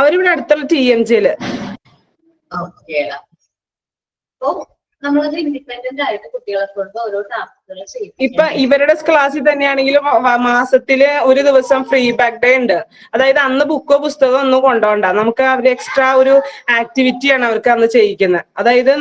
അവരിവിടെ അടുത്തുള്ള TMJ-ല്. ഓക്കേടാ. അപ്പൊ നമ്മളത് ഇൻഡിപെൻഡന്റ് ആയിട്ട് കുട്ടികളെ കൊണ്ട് ഓരോ ടാസ്കുകൾ ചെയ്യും. ഇപ്പൊ ഇവരുടെ ക്ലാസ്സിൽ തന്നെയാണെങ്കിലും മാസത്തില് ഒരു ദിവസം ഫ്രീ ബാക്ക് ഡേ ഉണ്ട്. അതായത് അന്ന് ബുക്കോ പുസ്തകമോ ഒന്നും കൊണ്ടുപോകണ്ട, നമുക്ക് അവർ എക്സ്ട്രാ ഒരു ആക്ടിവിറ്റിയാണ് അവർക്ക് അന്ന് ചെയ്യിക്കുന്നത്. അതായത്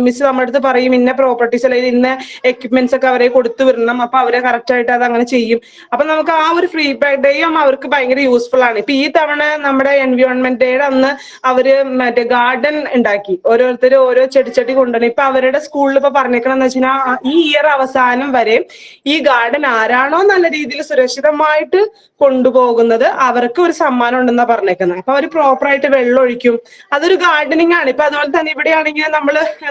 മിസ് നമ്മുടെ അടുത്ത് പറയും ഇന്ന പ്രോപ്പർട്ടീസ് അല്ലെങ്കിൽ ഇന്ന എക്യുപ്മെന്റ്സ് ഒക്കെ അവരെ കൊടുത്തു വിടണം. അപ്പൊ അവരെ കറക്റ്റ് ആയിട്ട് അത് അങ്ങനെ ചെയ്യും. അപ്പൊ നമുക്ക് ആ ഒരു ഫ്രീ ബാക്ക് ഡേയും അവർക്ക് ഭയങ്കര യൂസ്ഫുൾ ആണ്. ഇപ്പൊ ഈ തവണ നമ്മുടെ എൻവയോൺമെന്റ് ഡേയുടെ അന്ന് അവര് മറ്റേ ഗാർഡൻ ഉണ്ടാക്കി, ഓരോരുത്തരും ഓരോ ചെടി കൊണ്ടുവരണം. ഇപ്പൊ അവരുടെ സ്കൂളിൽ ഇപ്പൊ പറഞ്ഞേക്കണെന്ന് വെച്ച് കഴിഞ്ഞാൽ ഈ ഇയർ അവസാനം വരെ ഈ ഗാർഡൻ ആരാണോ നല്ല രീതിയിൽ സുരക്ഷിതമായിട്ട് കൊണ്ടുപോകുന്നത് അവർക്ക് ഒരു സമ്മാനം ഉണ്ടെന്നാ പറഞ്ഞേക്കുന്നത്. അപ്പൊ അവര് പ്രോപ്പറായിട്ട് വെള്ളം ഒഴിക്കും. അതൊരു ഗാർഡനിങ് ആണ്. ഇപ്പൊ അതുപോലെ തന്നെ ഇവിടെയാണെങ്കിൽ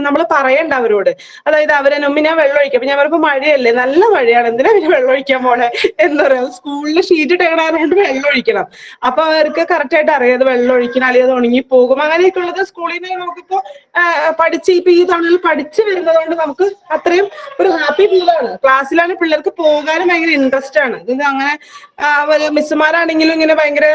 നമ്മള് പറയണ്ട അവരോട്. അതായത് അവരെ ഞാൻ വെള്ളം ഒഴിക്കും. അപ്പൊ ഞാൻ പറയുമ്പോ മഴയല്ലേ, നല്ല മഴയാണ്, എന്തിനാ പിന്നെ വെള്ളം ഒഴിക്കാൻ പോണേ എന്ന് പറയാം. സ്കൂളിൽ ഷീറ്റ് ഇട്ടേക്കണായതുകൊണ്ട് വെള്ളം ഒഴിക്കണം. അപ്പൊ അവർക്ക് കറക്റ്റ് ആയിട്ട് അറിയാം വെള്ളം ഒഴിക്കണം, അല്ലെങ്കിൽ അത് ഉണങ്ങി പോകും. അങ്ങനെയൊക്കെ ഉള്ളത് സ്കൂളിൽ നിന്ന് നമുക്കിപ്പോ ഇപ്പൊ ഈ തവണ പഠിച്ചു വരുന്നത് കൊണ്ട് നമുക്ക് അത്രയും ഒരു ഹാപ്പി ഫീലാണ്. ക്ലാസ്സിലാണ് പിള്ളേർക്ക് പോകാനും ഭയങ്കര ഇൻട്രസ്റ്റ് ആണ്. ഇത് അങ്ങനെ മിസ്സുമാരാണെങ്കിലും ഇങ്ങനെ ഭയങ്കര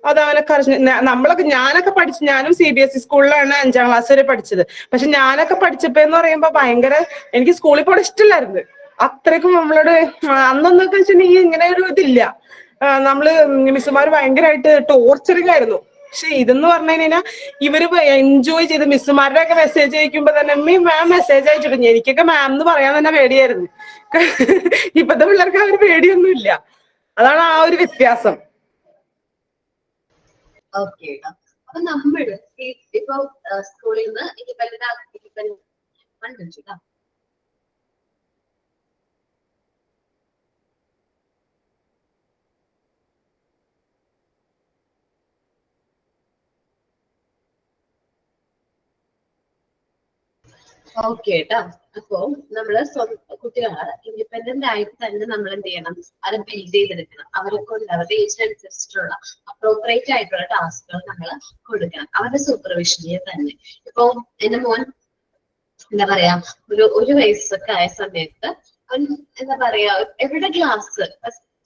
അതങ്ങനെ ഞാനൊക്കെ ഞാനും CBSE സ്കൂളിലാണ് 5ാം ക്ലാസ് വരെ പഠിച്ചത്. പക്ഷെ ഞാനൊക്കെ പഠിച്ചപ്പോ എന്ന് പറയുമ്പോ ഭയങ്കര എനിക്ക് സ്കൂളിൽ പോകാൻ ഇഷ്ടമില്ലായിരുന്നു. അത്രയ്ക്കും നമ്മളോട് അന്നൊന്നൊക്കെ വെച്ചിട്ടുണ്ടെങ്കിൽ ഇങ്ങനെ ഒരു ഇതില്ല. നമ്മള് മിസ്സുമാർ ഭയങ്കരമായിട്ട് ടോർച്ചറിങ് ആയിരുന്നു. പക്ഷെ ഇതെന്ന് പറഞ്ഞു കഴിഞ്ഞാൽ ഇവര് എൻജോയ് ചെയ്ത് മിസ്സുമാരുടെ ഒക്കെ മെസ്സേജ് അയക്കുമ്പോ തന്നെ മാം മെസ്സേജ് അയച്ചിട്ടുണ്ട്. എനിക്കൊക്കെ മാം എന്ന് പറയാൻ തന്നെ പേടിയായിരുന്നു. ഇപ്പത്തെ പിള്ളേർക്ക് ആ ഒരു പേടിയൊന്നും ഇല്ല. അതാണ് ആ ഒരു വ്യത്യാസം. ഓക്കെ. അപ്പൊ നമ്മള് ഇപ്പൊ സ്കൂളിൽ നിന്ന് ഇൻഡിപെൻഡന്റ് ഓക്കെ കേട്ടാ. അപ്പൊ നമ്മള് കുട്ടികളെ ഇൻഡിപെൻഡന്റ് ആയിട്ട് തന്നെ നമ്മൾ എന്ത് ചെയ്യണം, അത് ബിൽഡ് ചെയ്തെടുക്കണം. അവരെ കൊണ്ട് അവരുടെ ഏജിനനുസരിച്ചിട്ടുള്ള അപ്രോപ്രിയേറ്റ് ആയിട്ടുള്ള ടാസ്കുകൾ നമ്മൾ കൊടുക്കണം, അവരുടെ സൂപ്പർവിഷനിൽ തന്നെ. ഇപ്പൊ എന്റെ മോൻ എന്താ പറയാ ഒരു വയസ്സൊക്കെ ആയ സമയത്ത് അവൻ എന്താ പറയാ എവിടെ ഗ്ലാസ്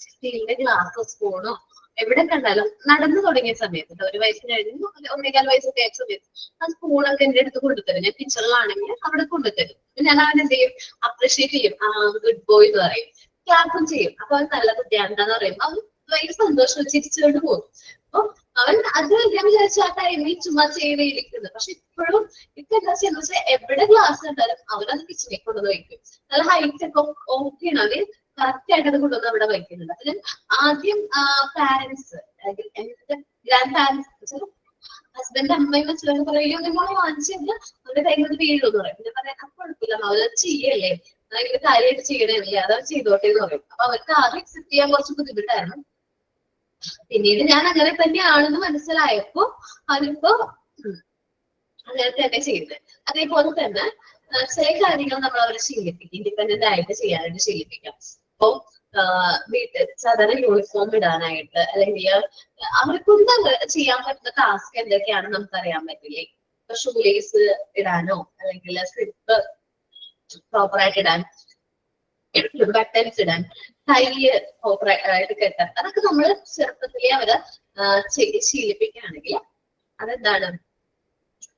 സ്റ്റീലിന്റെ ഗ്ലാസോ സ്പൂണോ എവിടെ കണ്ടാലും നടന്നു തുടങ്ങിയ സമയത്ത് 1 വയസ്സിന് കഴിഞ്ഞു 1.25 വയസ്സൊക്കെ ആയ സമയത്ത് ആ സ്പൂണൊക്കെ എന്റെ അടുത്ത് കൊണ്ടുതരും. ഞാൻ കിച്ചണിലാണെങ്കിൽ അവിടെ കൊണ്ടുതരും. ഞാൻ അവൻ എന്ത് ചെയ്യും, അപ്രീഷിയേറ്റ് ചെയ്യും. ഗുഡ് ബോയ് എന്ന് പറയും, ക്ലാപ്പും ചെയ്യും. അപ്പൊ അവൻ നല്ല കുട്ടിയാണെന്ന് പറയുമ്പോൾ അവൻ ഭയങ്കര സന്തോഷം ചിരിച്ചുകൊണ്ട് പോകും. അപ്പൊ അവൻ അത് ഞാൻ വിചാരിച്ചു ആ ടൈമിൽ ചുമ്മാ ചെയ്തിരിക്കുന്നത്. പക്ഷെ ഇപ്പോഴും ഇപ്പൊ എന്താ ചെയ്യുന്ന വെച്ചാൽ എവിടെ ഗ്ലാസ് കണ്ടാലും അവനത് കിച്ചണിൽ കൊണ്ടുവന്ന് വയ്ക്കും. നല്ല ഹൈറ്റ് ഒക്കെ ഓക്കെയാണ്, അവര് കറക്റ്റ് ആയിട്ട് അത് കൊണ്ടുവന്ന് അവിടെ വയ്ക്കുന്നുണ്ട്. അതിന് ആദ്യം പാരന്റ്സ് ഗ്രാൻഡ് പാരന്റ്സ് ഹസ്ബൻഡ് അമ്മയും വെച്ചിട്ട് പറയും നിങ്ങളെ വാങ്ങിച്ചത് അവരുടെ കൈകൊണ്ട് വീഴുമെന്ന് പറയും. പിന്നെ പറയാൻ കുഴപ്പമില്ല അവരത് ചെയ്യല്ലേ, ഭയങ്കര കാര്യമായിട്ട് ചെയ്യണമില്ല, അതവർ ചെയ്തോട്ടെ എന്ന് പറയും. അപ്പൊ അവർക്ക് ആദ്യം അക്സെപ്റ്റ് ചെയ്യാൻ കുറച്ച് ബുദ്ധിമുട്ടായിരുന്നു. പിന്നീട് ഞാൻ അങ്ങനെ തന്നെയാണെന്ന് മനസ്സിലായപ്പോ അതിപ്പോ അങ്ങനെ തന്നെ ചെയ്യുന്നത്. അതേപോലെ തന്നെ ചില കാര്യങ്ങൾ നമ്മൾ അവരെ ശീലിപ്പിക്കും, ഇൻഡിപെൻഡന്റ് ആയിട്ട് ചെയ്യാനായിട്ട് ശീലിപ്പിക്കാം. ഇപ്പൊ വീട്ടിൽ സാധാരണ യൂണിഫോം ഇടാനായിട്ട് അല്ലെങ്കിൽ അവർക്കൊന്നും ചെയ്യാൻ പറ്റുന്ന ടാസ്ക് എന്തൊക്കെയാണെന്ന് നമുക്കറിയാൻ പറ്റില്ലേ. ഇപ്പൊ ഷൂലേസ് ഇടാനോ അല്ലെങ്കിൽ സ്ലിപ്പ് പ്രോപ്പറായിട്ട് ഇടാൻ, ബട്ടൺസ് ഇടാൻ, ടൈ പ്രോപ്പറായിട്ട് കെട്ടാൻ, അതൊക്കെ നമ്മൾ ചെറുപ്പത്തിലേ അവരെ ശീലിപ്പിക്കുകയാണെങ്കിൽ അതെന്താണ്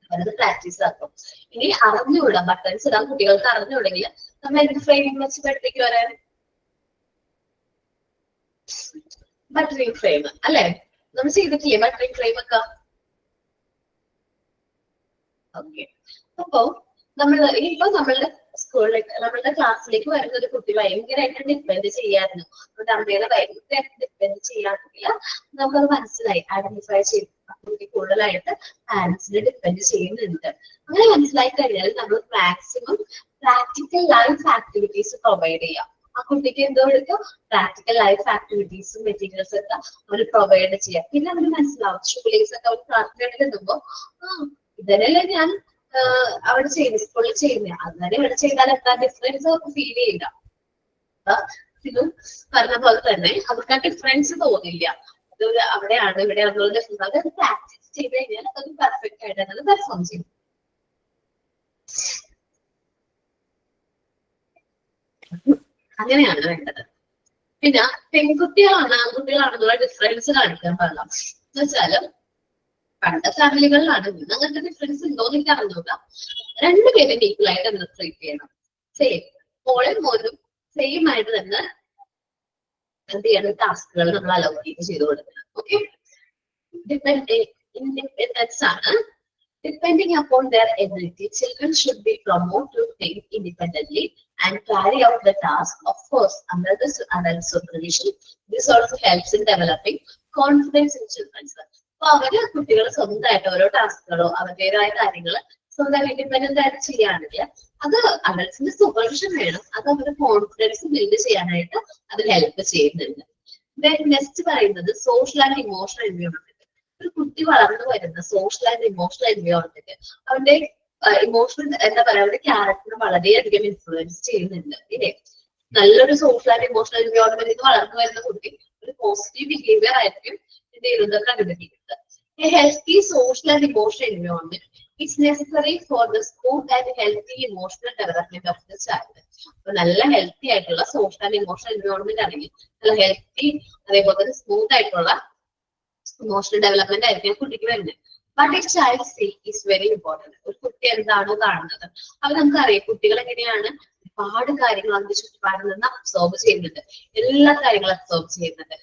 അവരത് പ്രാക്ടീസ് ആക്കും. ഇനി അറിഞ്ഞുകൂടാ ബട്ടൺസ് ഇടാൻ കുട്ടികൾക്ക് അറിഞ്ഞുകൂടെങ്കിൽ നമ്മൾ എന്ത് ഫ്രെയിമിംഗ് വെച്ച് പഠിപ്പിക്കും വരാൻ, ബട്ടറിംഗ് ഫ്രെയിം അല്ലെ, നമ്മൾ ചെയ്തിട്ടില്ലേ ബട്ടറിംഗ് ഫ്രെയിം ഒക്കെ. ഓക്കെ. അപ്പോ ഇപ്പൊ നമ്മളുടെ സ്കൂളിലേക്ക് നമ്മളുടെ ക്ലാസ്സിലേക്ക് വരുന്ന ഒരു കുട്ടി ഭയങ്കരമായിട്ട് ഡിപ്പെൻഡ് ചെയ്യായിരുന്നു, നമ്മുടെ അമ്മയുടെ ഭയങ്കരമായിട്ട് ഡിപ്പെൻഡ് ചെയ്യാണെങ്കിൽ നമുക്കത് മനസ്സിലായി, ഐഡന്റിഫൈ ചെയ്തു കുട്ടി കൂടുതലായിട്ട് പാരന്റ്സിനെ ഡിപ്പെൻഡ് ചെയ്യുന്നുണ്ട്. അങ്ങനെ മനസ്സിലായി കഴിഞ്ഞാൽ നമ്മൾ maximum practical life activities provide ചെയ്യാം. ആ കുട്ടിക്ക് എന്തോ എടുക്കുക, പ്രാക്ടിക്കൽ ലൈഫ് ആക്ടിവിറ്റീസും മെറ്റീരിയൽസ് ഒക്കെ അവർ പ്രൊവൈഡ് ചെയ്യാം. പിന്നെ അവര് മനസ്സിലാവും, ഷൂലേസ് ഒക്കെ അവർ ക്ലാസ്സിലേക്ക് എത്തുമ്പോ ഇതന്നെയല്ലേ ഞാൻ അവിടെ ചെയ്യുന്നത്, സ്കൂളിൽ ചെയ്യുന്നത്, അങ്ങനെ ഇവിടെ ചെയ്താൽ എന്താ ഡിഫറൻസ് അവർക്ക് ഫീൽ ചെയ്യില്ല. ഇതും പറഞ്ഞ പോലെ തന്നെ അവർക്ക് ആ ഡിഫറൻസ് തോന്നില്ല. ഇത് അവിടെയാണ് ഇവിടെയാണെന്നുള്ള ഡിഫറൻസ് അത് പ്രാക്ടീസ് ചെയ്ത് കഴിഞ്ഞാൽ അത് പെർഫെക്റ്റ് ആയിട്ട് അത് പെർഫോം ചെയ്യും. അങ്ങനെയാണ് വേണ്ടത്. പിന്നെ പെൺകുട്ടികളാണ് ആൺകുട്ടികളാണെന്നുള്ള ഡിഫറൻസ് കാണിക്കാൻ പാടില്ല. എന്ന് വെച്ചാല് പണ്ട ഫാമിലികളിലാണ് ഇന്ന് അങ്ങനത്തെ ഡിഫറൻസ് ഉണ്ടോന്ന് എനിക്ക് അറിഞ്ഞൂടാ. രണ്ടുപേരും ഈക്വൽ ആയിട്ട് എന്ന് ട്രീറ്റ് ചെയ്യണം. സെയിം മോളും മോനും സെയിം ആയിട്ട് തന്നെ എന്ത് ചെയ്യണം, ടാസ്കുകൾ നമ്മൾ അലോക്കേറ്റ് ചെയ്ത് കൊടുക്കണം. ഓക്കെ, ഇൻഡിപെൻഡൻസ് ആണ്. Depending upon their ability, children should be promoted to think independently and carry out the task, of course, under the adult supervision. This also helps in developing confidence in children. അപ്പൊ അവര് കുട്ടികൾ സ്വന്തമായിട്ട് ഓരോ ടാസ്കുകളോ അവരുടേതായ കാര്യങ്ങൾ സ്വന്തം independent ആയിട്ട് ചെയ്യുകയാണെങ്കിൽ അത് അഡൽട്സിന്റെ സൂപ്പർവിഷൻ വേണം. അത് അവരുടെ കോൺഫിഡൻസ് ബിൽഡ് ചെയ്യാനായിട്ട് അത് ഹെൽപ്പ് ചെയ്യുന്നുണ്ട്. നെക്സ്റ്റ് പറയുന്നത് സോഷ്യൽ ആൻഡ് ഇമോഷണൽ എൻവയോൺമെന്റ്. ഒരു കുട്ടി വളർന്നു വരുന്ന സോഷ്യൽ ആൻഡ് ഇമോഷണൽ എൻവയോൺമെന്റ് അവന്റെ ഇമോഷണൽ എന്താ പറയാ, അവരുടെ ക്യാരക്ടർ വളരെയധികം ഇൻഫ്ലുവൻസ് ചെയ്യുന്നുണ്ട്. ഇല്ലേ, നല്ലൊരു സോഷ്യൽ ആൻഡ് ഇമോഷണൽ എൻവയോൺമെന്റിൽ വളർന്നു വരുന്ന കുട്ടി ഒരു പോസിറ്റീവ് ബിഹേവിയർ ആയിരിക്കും എന്ത് ചെയ്യുന്നത്, കണ്ടുപിടിക്കുന്നത്. A healthy social and emotional environment is necessary for the smooth and healthy emotional development of the child. അപ്പൊ നല്ല ഹെൽത്തി ആയിട്ടുള്ള സോഷ്യൽ ആൻഡ് ഇമോഷണൽ എൻവയോൺമെന്റ് ആണെങ്കിൽ നല്ല ഹെൽത്തി അതേപോലെ തന്നെ സ്മൂത്ത് ആയിട്ടുള്ള ഇമോഷണൽ ഡെവലപ്മെന്റ് ആയിരിക്കും കുട്ടിക്ക് വരുന്നത്. But if child see is very important. ഒരു കുട്ടി എന്താണോ കാണുന്നത് അത് നമുക്കറിയാം. കുട്ടികൾ എങ്ങനെയാണ് ഒരുപാട് കാര്യങ്ങൾ അതിന്റെ ചുറ്റുപാടിൽ നിന്ന് അബ്സോർബ് ചെയ്യുന്നുണ്ട്, എല്ലാ കാര്യങ്ങളും അബ്സോർബ് ചെയ്യുന്നുണ്ട്.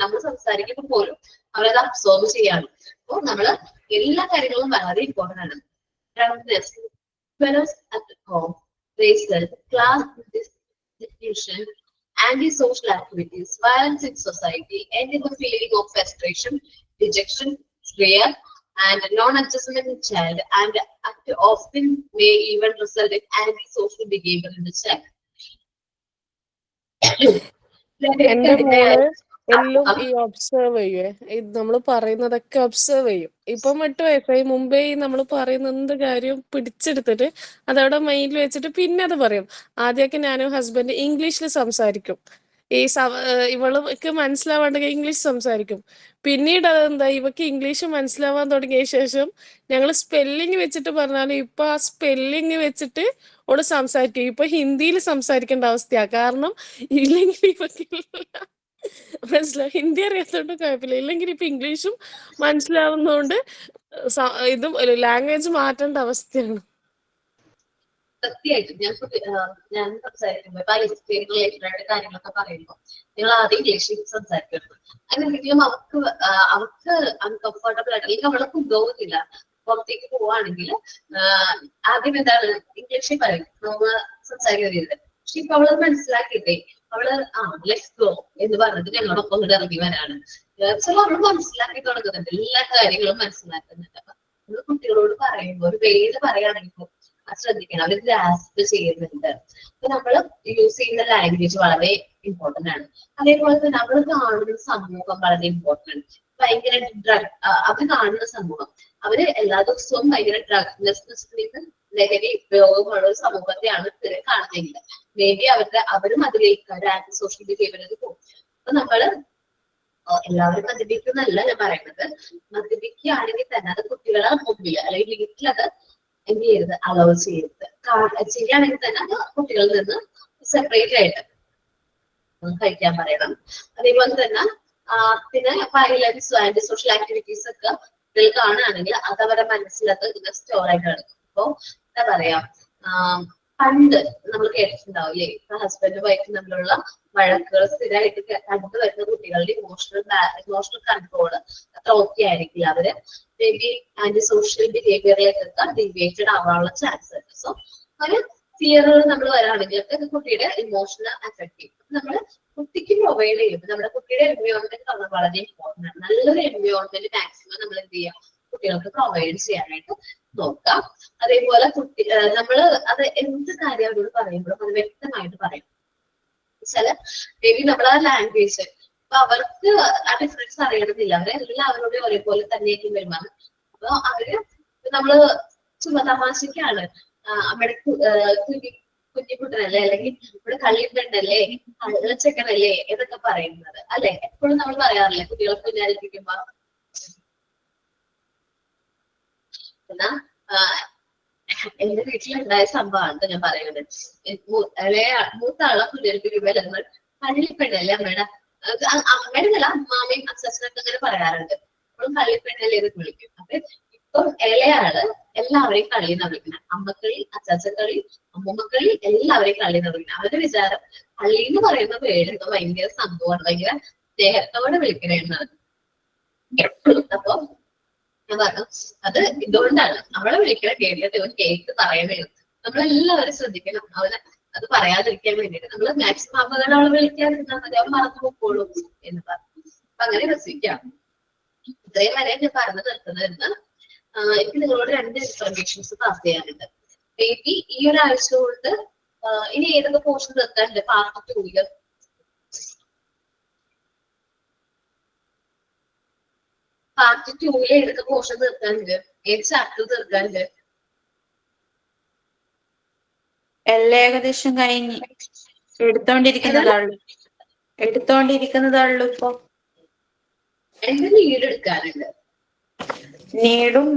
നമ്മൾ സംസാരിക്കുമ്പോൾ പോലും അവരത് അബ്സോർബ് ചെയ്യാണ്. അപ്പൊ നമ്മള് എല്ലാ കാര്യങ്ങളും വളരെ ഇമ്പോർട്ടന്റ് ആണ്. Class distribution, anti-social activities, violence in society, and in the feeling of frustration, dejection, fear, and non-adjustment in child, and often may even result in anti-social behavior in the child. എന്റെ മോള് എല്ലാം ഈ observe ചെയ്യുവേ, നമ്മൾ പറയുന്നതൊക്കെ observe ചെയ്യും. ഇപ്പം 8 വയസ്സായി. മുമ്പേ നമ്മൾ പറയുന്ന എന്ത് കാര്യവും പിടിച്ചെടുത്തിട്ട് അതവിടെ മൈൻഡിൽ വെച്ചിട്ട് പിന്നെ അത് പറയും. ആദ്യമൊക്കെ ഞാനും ഹസ്ബൻഡ് ഇംഗ്ലീഷിൽ സംസാരിക്കും. ഇവൾക്ക് മനസ്സിലാവാണ്ടെങ്കിൽ ഇംഗ്ലീഷ് സംസാരിക്കും. പിന്നീട് അതെന്താ, ഇവക്ക് ഇംഗ്ലീഷ് മനസ്സിലാവാൻ തുടങ്ങിയ ശേഷം ഞങ്ങൾ സ്പെല്ലിങ് വെച്ചിട്ട് പറഞ്ഞാലും ഇപ്പൊ ആ സ്പെല്ലിങ് വെച്ചിട്ട് ഓള് സംസാരിക്കും. ഇപ്പൊ ഹിന്ദിയിൽ സംസാരിക്കേണ്ട അവസ്ഥയാ. കാരണം ഇല്ലെങ്കിൽ ഇവക്ക് മനസ്സിലാവും. ഹിന്ദി അറിയാത്തോണ്ട് കുഴപ്പമില്ല, ഇല്ലെങ്കിൽ ഇപ്പൊ ഇംഗ്ലീഷും മനസ്സിലാവുന്നോണ്ട് ഇതും ലാംഗ്വേജ് മാറ്റേണ്ട അവസ്ഥയാണ്. സത്യമായിട്ടും ഞാൻ സംസാരിക്കുമ്പോ റിലേറ്റഡ് കാര്യങ്ങളൊക്കെ പറയുമ്പോ നിങ്ങൾ ആദ്യം ഇംഗ്ലീഷിൽ സംസാരിക്കണം. അങ്ങനെയെങ്കിലും അവർക്ക് അൺകംഫർട്ടബിൾ ആയിട്ട് അല്ലെങ്കിൽ അവൾക്ക് ഉദ്യോഗമില്ല പുറത്തേക്ക് പോവാണെങ്കിൽ ആദ്യം എന്താണ് ഇംഗ്ലീഷിൽ പറയും, നമ്മൾ സംസാരിക്കുന്നത്. പക്ഷെ ഇപ്പൊ അവളത് മനസ്സിലാക്കിയിട്ടേ അവള് ലെറ്റ്സ് ഗോ എന്ന് പറഞ്ഞിട്ട് ഞങ്ങളൊപ്പം കൂടെ ഇറങ്ങി വരാണ്. ചില അവള് മനസ്സിലാക്കി തുടങ്ങുന്നുണ്ട്, എല്ലാ കാര്യങ്ങളും മനസ്സിലാക്കുന്നുണ്ട്. അപ്പൊ നമ്മൾ കുട്ടികളോട് പറയുമ്പോൾ ഒരു പേര് പറയുകയാണെങ്കിൽ ശ്രദ്ധിക്കണം, അവർ ഗ്രാസ്പ് ചെയ്യുന്നുണ്ട്. അപ്പൊ നമ്മൾ യൂസ് ചെയ്യുന്ന ലാംഗ്വേജ് വളരെ ഇമ്പോർട്ടന്റ് ആണ്. അതേപോലെ തന്നെ നമ്മൾ കാണുന്ന സമൂഹം വളരെ ഇമ്പോർട്ടന്റ് ആണ്. ഭയങ്കര അവർ കാണുന്ന സമൂഹം, അവര് എല്ലാ ദിവസവും ഭയങ്കര ഡ്രഗ് ലഹരി ഉപയോഗമുള്ള ഒരു സമൂഹത്തെയാണ് കാണുന്നതെങ്കിൽ മേ ബി അവരും അതിലേക്ക് ആന്റി സോഷ്യൽ ബിഹേവിയറിൽ പോകും. അപ്പൊ നമ്മള് എല്ലാവരും മദ്യപിക്കുന്നല്ല ഞാൻ പറയുന്നത്. മദ്യപിക്കുകയാണെങ്കിൽ തന്നെ അത് കുട്ടികളെ മുമ്പിൽ അല്ലെങ്കിൽ വീട്ടിലത് എന്ത് ചെയ്യരുത്, അലോ ചെയ്യരുത്. ചെയ്യുകയാണെങ്കിൽ തന്നെ അത് കുട്ടികളിൽ നിന്ന് സെപ്പറേറ്റ് ആയിട്ട് കഴിക്കാൻ പറയണം. അതേപോലെ തന്നെ പിന്നെ വയലൻസ് ആൻഡ് സോഷ്യൽ ആക്ടിവിറ്റീസ് ഒക്കെ കുട്ടികൾ കാണുകയാണെങ്കിൽ അത് അവരുടെ മനസ്സിലത് സ്റ്റോർ ആയിട്ട് കിടക്കും. അപ്പൊ എന്താ പറയാ, പണ്ട് നമ്മൾ കേട്ടിട്ടുണ്ടാവില്ലേ, ഹസ്ബൻഡ് വൈഫ് തമ്മിലുള്ള വഴക്കുകൾ സ്ഥിരമായിട്ട് കണ്ടു വരുന്ന കുട്ടികളുടെ ഇമോഷണൽ കൺട്രോൾ അത്ര ഓക്കെ ആയിരിക്കില്ല. അവര് മേ ബി ആന്റി സോഷ്യൽ ബിഹേവിയറിലേക്കൊക്കെ ഡീവിയേറ്റഡ് ആവാനുള്ള ചാൻസ് ഉണ്ട്. സോ ഒരു ഫിയറുകൾ നമ്മൾ വരാണെങ്കിലൊക്കെ കുട്ടിയുടെ ഇമോഷണൽ അഫക്ട് ചെയ്യും. നമ്മൾ കുട്ടിക്ക് പ്രൊവൈഡ് ചെയ്യുമ്പോൾ നമ്മുടെ കുട്ടിയുടെ എൻവയോൺമെന്റ് വളരെ ഇമ്പോർട്ടന്റ് ആണ്. നല്ലൊരു എൻവയോൺമെന്റ് മാക്സിമം നമ്മൾ എന്ത് ചെയ്യാം, കുട്ടികൾക്ക് പ്രൊവൈഡ് ചെയ്യാനായിട്ട് നോക്കാം. അതേപോലെ നമ്മള് അത് എന്ത് കാര്യം അവരോട് പറയുമ്പോഴും അത് വ്യക്തമായിട്ട് പറയും. ചില മേ ബി നമ്മളെ ലാംഗ്വേജ് അപ്പൊ അവർക്ക് ആ ഡിഫറൻസ് അറിയണമെന്നില്ല. അവരെല്ലാവരോടും ഒരേപോലെ തന്നെയായിരിക്കും പെരുമാറുന്നത്. അപ്പൊ അവര് നമ്മള് ചുമ്മാ തമാശക്കാണ് അമ്മയുടെ കുഞ്ഞിക്കുട്ടനല്ലേ അല്ലെങ്കിൽ ഇവിടെ കള്ളിപ്പെണ്ണല്ലേ കള്ളച്ചക്കനല്ലേ എന്നൊക്കെ പറയുന്നത് അല്ലെ. എപ്പോഴും നമ്മൾ പറയാറില്ലേ കുട്ടികളെ കുഞ്ഞാലിരിക്കുമ്പോ. എന്നാ എന്റെ വീട്ടിലുണ്ടായ സംഭവമാണ് ഞാൻ പറയുന്നത്. മൂത്ത ആളെ കുഞ്ഞാലിരിക്കുമ്പോ ഞങ്ങൾ കള്ളിപ്പെണ്ണല്ലേ അമ്മയുടെ അമ്മയുടെ അമ്മാമയും അച്ഛനൊക്കെ അങ്ങനെ പറയാറുണ്ട്. എപ്പോഴും കള്ളിപ്പെണ്ണല്ലേ എന്ന് വിളിക്കും. അപ്പൊ ഇപ്പം ഇളയാള് എല്ലാവരെയും കളിയെന്നാ വിളിക്കുന്നത്. അമ്മക്കളി, അച്ചാച്ചക്കളി, അമ്മൂമ്മക്കളി എല്ലാവരെയും കളിയെന്നാ വിളിക്കുന്നത്. അവരുടെ വിചാരം കളി എന്ന് പറയുന്ന പേര് ഭയങ്കര സംഭവമാണ്, ഭയങ്കര സ്നേഹത്തോടെ വിളിക്കണേന്നാണ്. അപ്പൊ ഞാൻ പറഞ്ഞു അത് ഇതുകൊണ്ടാണ് നമ്മളെ വിളിക്കണ കേട്ടിട്ട് ഇവൻ കേട്ട് പറയണേ. നമ്മളെല്ലാവരും ശ്രദ്ധിക്കണം അവനെ അത് പറയാതിരിക്കാൻ വേണ്ടിയിട്ട്. നമ്മള് മാക്സിമം അപകടങ്ങൾ വിളിക്കാതിരുന്നാൽ മതി, അവൻ മറന്നു പോയിക്കോളും എന്ന് പറഞ്ഞു. അപ്പൊ അങ്ങനെ രസിക്കാം. ഇത്രയും വരെ ഞാൻ പറഞ്ഞു നിർത്തുന്നതെന്ന് എനിക്ക് നിങ്ങളോട് 2 ഇൻഫർമേഷൻസ് പാസ് ചെയ്യാനുണ്ട്. മേ ബി ഈ ഒരാഴ്ച കൊണ്ട് ഇനി ഏതൊക്കെ പോർഷൻ നിർത്താനുണ്ട് പാർട്ട് 2 പാർട്ട് 2 ഏതൊക്കെ പോർഷൻ നിർത്താനുണ്ട്, ഏത് ചാപ്റ്റർ തീർക്കാനുണ്ട്? എല്ലാം ഏകദേശം കഴിഞ്ഞ് എടുത്തോണ്ടിരിക്കുന്നതാള്ളു ഇപ്പൊ. എന്റെ നീഡ് എടുക്കാനുണ്ട്. നീടും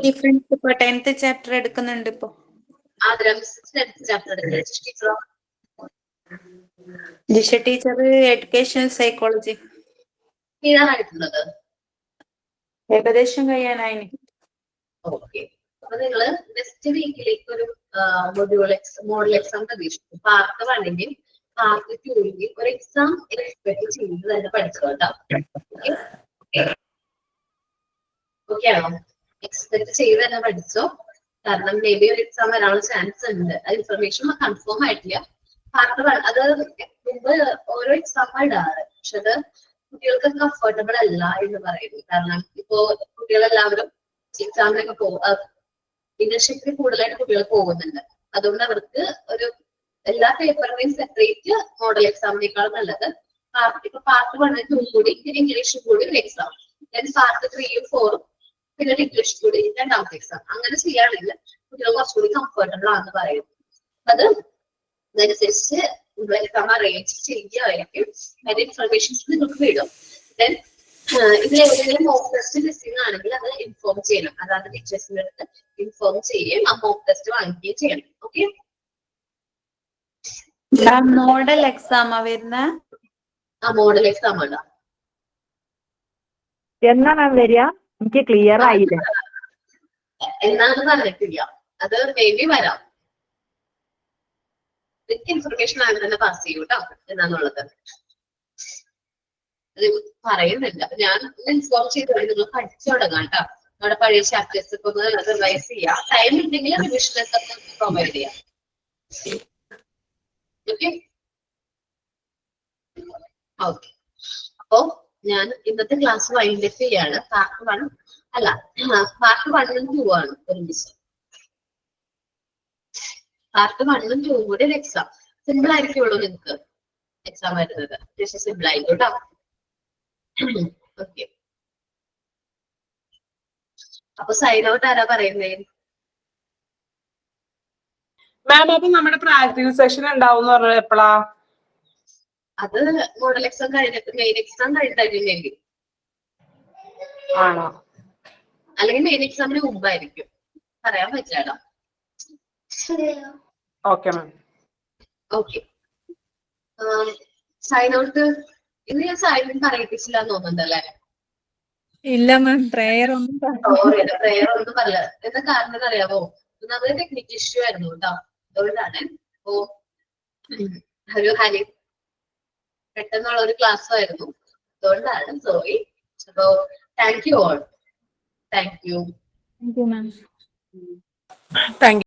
ഡിഫറൻസ് ഇപ്പൊ 10th ചാപ്റ്റർ എടുക്കുന്നുണ്ട് ഇപ്പൊ. Chapter Jisha teacher educational psychology തീരാനായിട്ടുള്ളത് ഏകദേശം കഴിയാനായി. ഓക്കെ. അപ്പൊ നിങ്ങള് നെക്സ്റ്റ് വീക്കിലേക്ക് ഒരു മോഡൽ എക്സാം പ്രതീക്ഷിക്കും. പാർട്ട് 1 പാർട്ട് 2 ഒരു എക്സാം എക്സ്പെക്ട് ചെയ്ത് തന്നെ പഠിച്ചു കേട്ടോ. ഓക്കെ ആണോ? എക്സ്പെക്ട് ചെയ്ത് തന്നെ പഠിച്ചോ. കാരണം മേ ബി ഒരു എക്സാം വരാനുള്ള ചാൻസ് ഉണ്ട്. അത് ഇൻഫർമേഷൻ കൺഫേം ആയിട്ടില്ല. പാർട്ട് 1 അത് മുമ്പ് ഓരോ എക്സാം ഇടാറ്, പക്ഷെ അത് കുട്ടികൾക്ക് കംഫർട്ടബിൾ അല്ല എന്ന് പറയുന്നു. കാരണം ഇപ്പോ കുട്ടികളെല്ലാവരും എക്സാമിനൊക്കെ ഇന്റേൺഷിപ്പിൽ കൂടുതലായിട്ട് കുട്ടികൾ പോകുന്നുണ്ട്. അതുകൊണ്ട് അവർക്ക് ഒരു എല്ലാ പേപ്പറിനെയും സെപ്പറേറ്റ് മോഡൽ എക്സാമിനേക്കാളും നല്ലത് ഇപ്പൊ പാർട്ട് 1 2 കൂടി പിന്നെ ഇംഗ്ലീഷ് കൂടി ഒരു എക്സാം, പാർട്ട് 3 4 പിന്നെ ഇംഗ്ലീഷ് കൂടി രണ്ടാമത്തെ എക്സാം. അങ്ങനെ ചെയ്യുകയാണെങ്കിൽ കുട്ടികൾ കുറച്ചുകൂടി കംഫർട്ടബിൾ ആണെന്ന് പറയുന്നു. അത് അതനുസരിച്ച് എക്സാം അറേഞ്ച് ചെയ്യുകയായിരിക്കും. അതിന്റെ ഇൻഫർമേഷൻസ് നിങ്ങൾക്ക് വിടും. ദെൻ ഇതിൽ ഏതെങ്കിലും മോക്ക് ടെസ്റ്റ് മിസ്സിംഗ് ആണെങ്കിൽ അത് ഇൻഫോം ചെയ്യണം. അതായത് ടീച്ചേഴ്സിന്റെ അടുത്ത് ഇൻഫോം ചെയ്യുകയും ആ മോക്ക് ടെസ്റ്റ് വാങ്ങിക്കുകയും ചെയ്യണം. ഓക്കെ. മോഡൽ എക്സാമാ വരുന്ന ആ മോഡൽ എക്സാം ആണ്. എന്നാണ് വരിക? എനിക്ക് ക്ലിയർ ആയില്ല. എന്നാന്ന് പറഞ്ഞിട്ടില്ല. അത് മേ ബി വരാം. എനിക്ക് ഇൻഫർമേഷൻ ആദ്യം തന്നെ പാസ് ചെയ്യൂ കേട്ടോ എന്നാന്നുള്ളത്. അത് പറയുന്നില്ല. ഞാൻ ഇൻഫോം ചെയ്ത് നിങ്ങൾ പഠിച്ചു തുടങ്ങാം കേട്ടോ. നമ്മുടെ പഴയ ചാപ്റ്റേഴ്സ് ഒക്കെ ഒന്ന് റിവൈസ് ചെയ്യാം. ടൈം ഉണ്ടെങ്കിൽ റിവിഷനൊക്കെ പ്രൊവൈഡ് ചെയ്യാം. ഓക്കെ. ഓക്കെ. അപ്പോ ഞാൻ ഇന്നത്തെ ക്ലാസ് വൈൻഡ് അപ്പ് ചെയ്യാണ്. പാർട്ട് 1 അല്ല, പാർട്ട് 1 ഉം 2 ആണ് ഒരുമിച്ച്. പാർട്ട് 1 ഉം 2 കൂടി ഒരു എക്സാം. സിമ്പിൾ ആയിരിക്കുള്ളൂ നിങ്ങൾക്ക് എക്സാം വരുന്നത്. സിമ്പിൾ ആയിരിക്കും കേട്ടോ. ഓക്കെ. അപ്പൊ സൈൻ ഔട്ട് ആരാ പറയുന്നേ? മാം അപ്പൊ നമ്മുടെ പ്രാക്ടിക്കൽ സെഷൻ ഉണ്ടാവും എന്ന് പറഞ്ഞത് എപ്പോഴാ? അത് മോഡൽ എക്സാം കഴിഞ്ഞിട്ട് മെയിൻ എക്സാം കഴിഞ്ഞിട്ടായിരിക്കും. ആണോ? അല്ലെങ്കിൽ മെയിൻ എക്സാമിന് മുമ്പായിരിക്കും. പറയാൻ പറ്റില്ല. Okay ma'am. Okay. Sign out ഇന്ന് ഞാൻ സൈൻ പറയിപ്പിച്ചില്ല എന്ന് തോന്നുന്നുണ്ടല്ലേ? ഇല്ല മാം, പ്രേയർ ഒന്നും പ്രേയർ ഒന്നും പറയില്ല. എന്താ കാരണം അറിയാമോ? നമ്മുടെ ടെക്നിക്കൽ ഇഷ്യൂ ആയിരുന്നു കേട്ടോ. അതുകൊണ്ടാണ്. അപ്പോ ഒരു ഹരി പെട്ടെന്നുള്ള ഒരു ക്ലാസ് ആയിരുന്നു. അതുകൊണ്ടാണ്. സോറി. അപ്പോ thank you all. Thank you. Ma'am. Thank you.